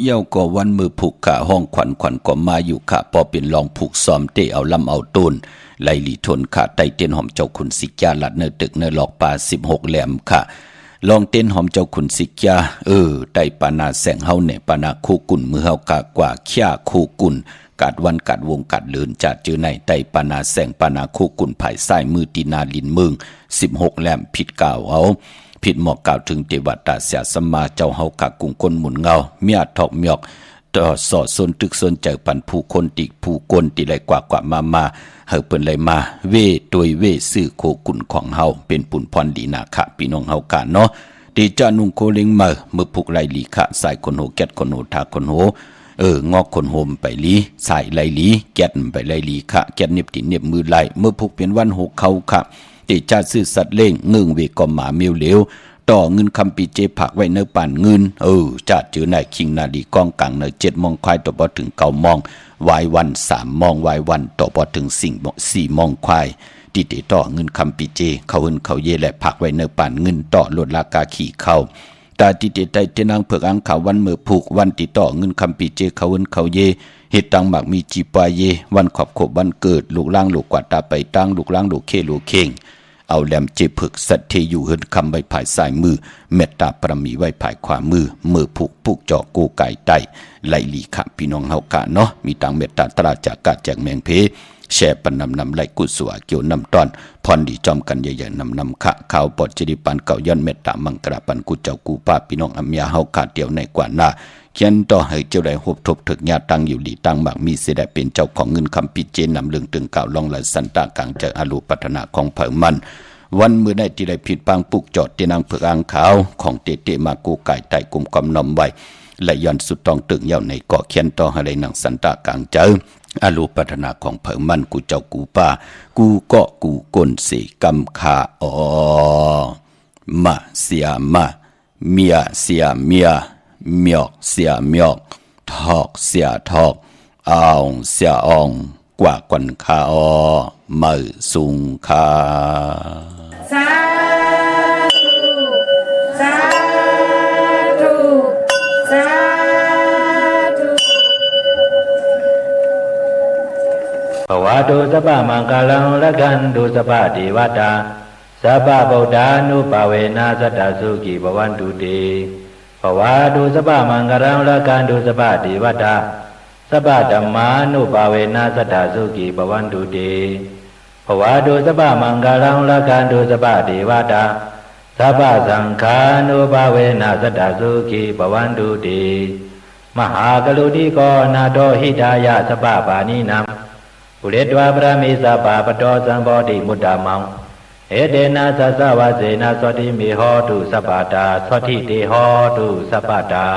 D: เย่าก็วันมือผูกขาห้องขวัญก็มาอยู่ขาพอเป็นลองผูกซ้อมเตะเอาลำเอาต้นไลลีทนขาไตเต้นหอมเจ้าขุนสิกยาลัดเนื้อตึกเนื้อหลอกป่า16แหลมค่ะลองเต้นหอมเจ้าขุนสิกยาไตปานาแสงเฮาเนี่ยปานาคู่กุ่นมือเฮากากว่าขี้าคู่กุ่นกัดวันกัดวงกัดเลือนจัดจือในไตปานาแสงปานาคู่กุ่นภายใต้มือตีนาลินเมือง16แหลมผิดกล่าวเอาผิดหมอกกล่าวถึงเทวตาเสียสมาเจ้าเฮากะกุ่งคนหมุนเงาเมียทอกเมียกต่อสอดสนตึกสนใจปันผู้คนติผู้คนติไหลกว่ามาเฮาเปิ้นเลยมาเวตัวเวซื้อโคกุ่นของเฮาเป็นปุ่นพรดีนาคะพี่น้องเฮากะเนาะติจานุงโคเล็งมือผูกไหลลีคะสายคนโหแกดคนโหทาคนโหงอกคนโหมไปลีสายไหลลีแกดไปไหลลีคะแกดเน็บติเน็บมือไหลเมื่อผูกเป็นวัน6เขาค่ะติจาซื้อสัตว์เล่งเงืองเวกอมหมาเมียวเหลวต่อเงินคำปีเจผักไว้เนื้อป่านเงินจัดจือในคิงนาดีกองกลางเนื้อ7 โมงควายต่อพอถึง9 โมงวายวัน3 โมงวายวันต่อพอถึง4 โมงควายติดต่อเงินคำปีเจเขาเงินเขาเยและผักไว้เนื้อป่านเงินต่อลดราคาขี่เข้าตาติดใจเจนางเผือกอังขาววันเมื่อผูกวันติดต่อเงินคำปีเจเขาเงินเขาเยเหตุตังหมักมีจีปายเยวันขอบขบวันเกิดลูกล่างลูกกวาดตาไปตั้งลูกล่างลูกเคลูกเข่งเอาแหลมเจผึกสัตเทอยู่เฮินคำไว้ภายซ้ายมือเมตตาปรมีไว้ภายขวามือผูกจอกกูไก่ไตไหลลีขะพี่น้องเฮากะเนาะมีตังเมตตาตราจากกาแจกแมงเพแช่ปันนำไหลกุศวเกี่ยวนำตอนพรดีจอมกันใหญ่ๆนำขะข่าวปอดจดิปันเก่าย้อนเมตตามังกราปันกุเจ้ากูป้าพี่น้องอัมยาเฮากะเดียวในกว่าหน้าเขียนต่อให้เจ้าได้หบทบถึกญาตั้งอยู่หลีตั้งหมากมีเสด็จเป็นเจ้าของเงินคำปิเจนนำเรื่องตึงเก่าลองไหลสันตากลางเจออารุปัฒนาของเผ่ามันวันมือได้ที่ได้ผิดปางปุกจอดที่นางเผือกอ่างขาวของเตมากูไก่ไต่กลุ่มกำนอมไว้และย้อนสุดตองตึงเย่าในเกาะเขียนต่อให้ได้นางสันตากลางเจออารุปัฒนาของเผ่ามันกูเจ้ากูป้ากูเกาะกูก้นเสกำขามาเสียมาเมียเสียเมียเมียกเสียเมียกทอกเสียทอกอ่องเสียอ่องกว่ากันขามือสูงขา
B: สาธุสาธุสาธุ
C: ภวะตุสัพพะมังคลังละกันตุสัพพะเทวตาสัพพะพุทธานุภาเวนะสัตตสุขีภวันตุเตภวะตุสัพพะมังคลังละกันตุสัพพะเทวตาสัพพะธัมมานุภาเวนะสัตตสุขีภวันตุเตภวะตุสัพพะมังคลังละกันตุสัพพะเทวตาสัพพะสังฆานุภาเวนะสัตตสุขีภวันตุเตมหากรุณิโกนาโตหิตายะสัพพะปานินังปุเรตวะปรมิสัพพะปโตสัมโพธิมุตตะมังเอเดนะสัสสะวะเสนะสติมิโหตุสัพพะตาสติเตโหตุสัพพะตา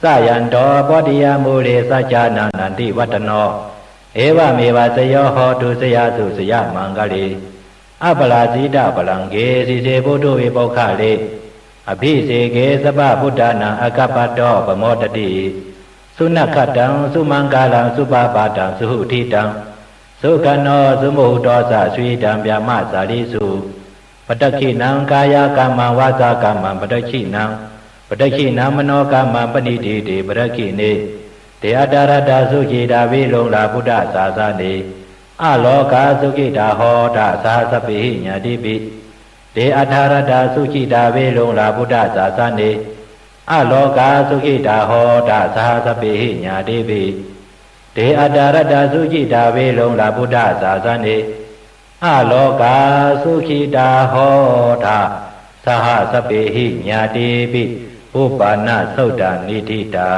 C: สายันโตปฏิยมูเรสัจจานันติวัตโนเอวะเมวะสยโหตุสยาสุสยมังกลีอัปลาสีดาปลังเกสิเสพุทโธวิปุขะเลอภิเสเกสัพพะพุทธานังอกัปปะโตปโมตติส สุนัขตังสุมังกาลังสุปาปาตังสุหุทิตังสุขโนสุโมหุโตสะสุยตังဗျามสาลิสุปตักขินังกายกรรมังวาจากรรมังปตักขินังปตักขินังมโนกรรมังปณิทิติปตักขิเนเตอตารตาสุขิตาวิลงลาพุทธศาสนาอโลกาสุขิตาโหตสาสปิหิญาติปิเตอธารตาสุขิตาวิลงลาพุทธศาสนาอโลกาสุขิตาโหตสาสปิหิญาติปิเตอตารตาสุขิตาวิลงลาพุทธศาสนาอโลกาสุขิตาโหตสหสปิหิญาติปิอุปาณสุตตานิทิตา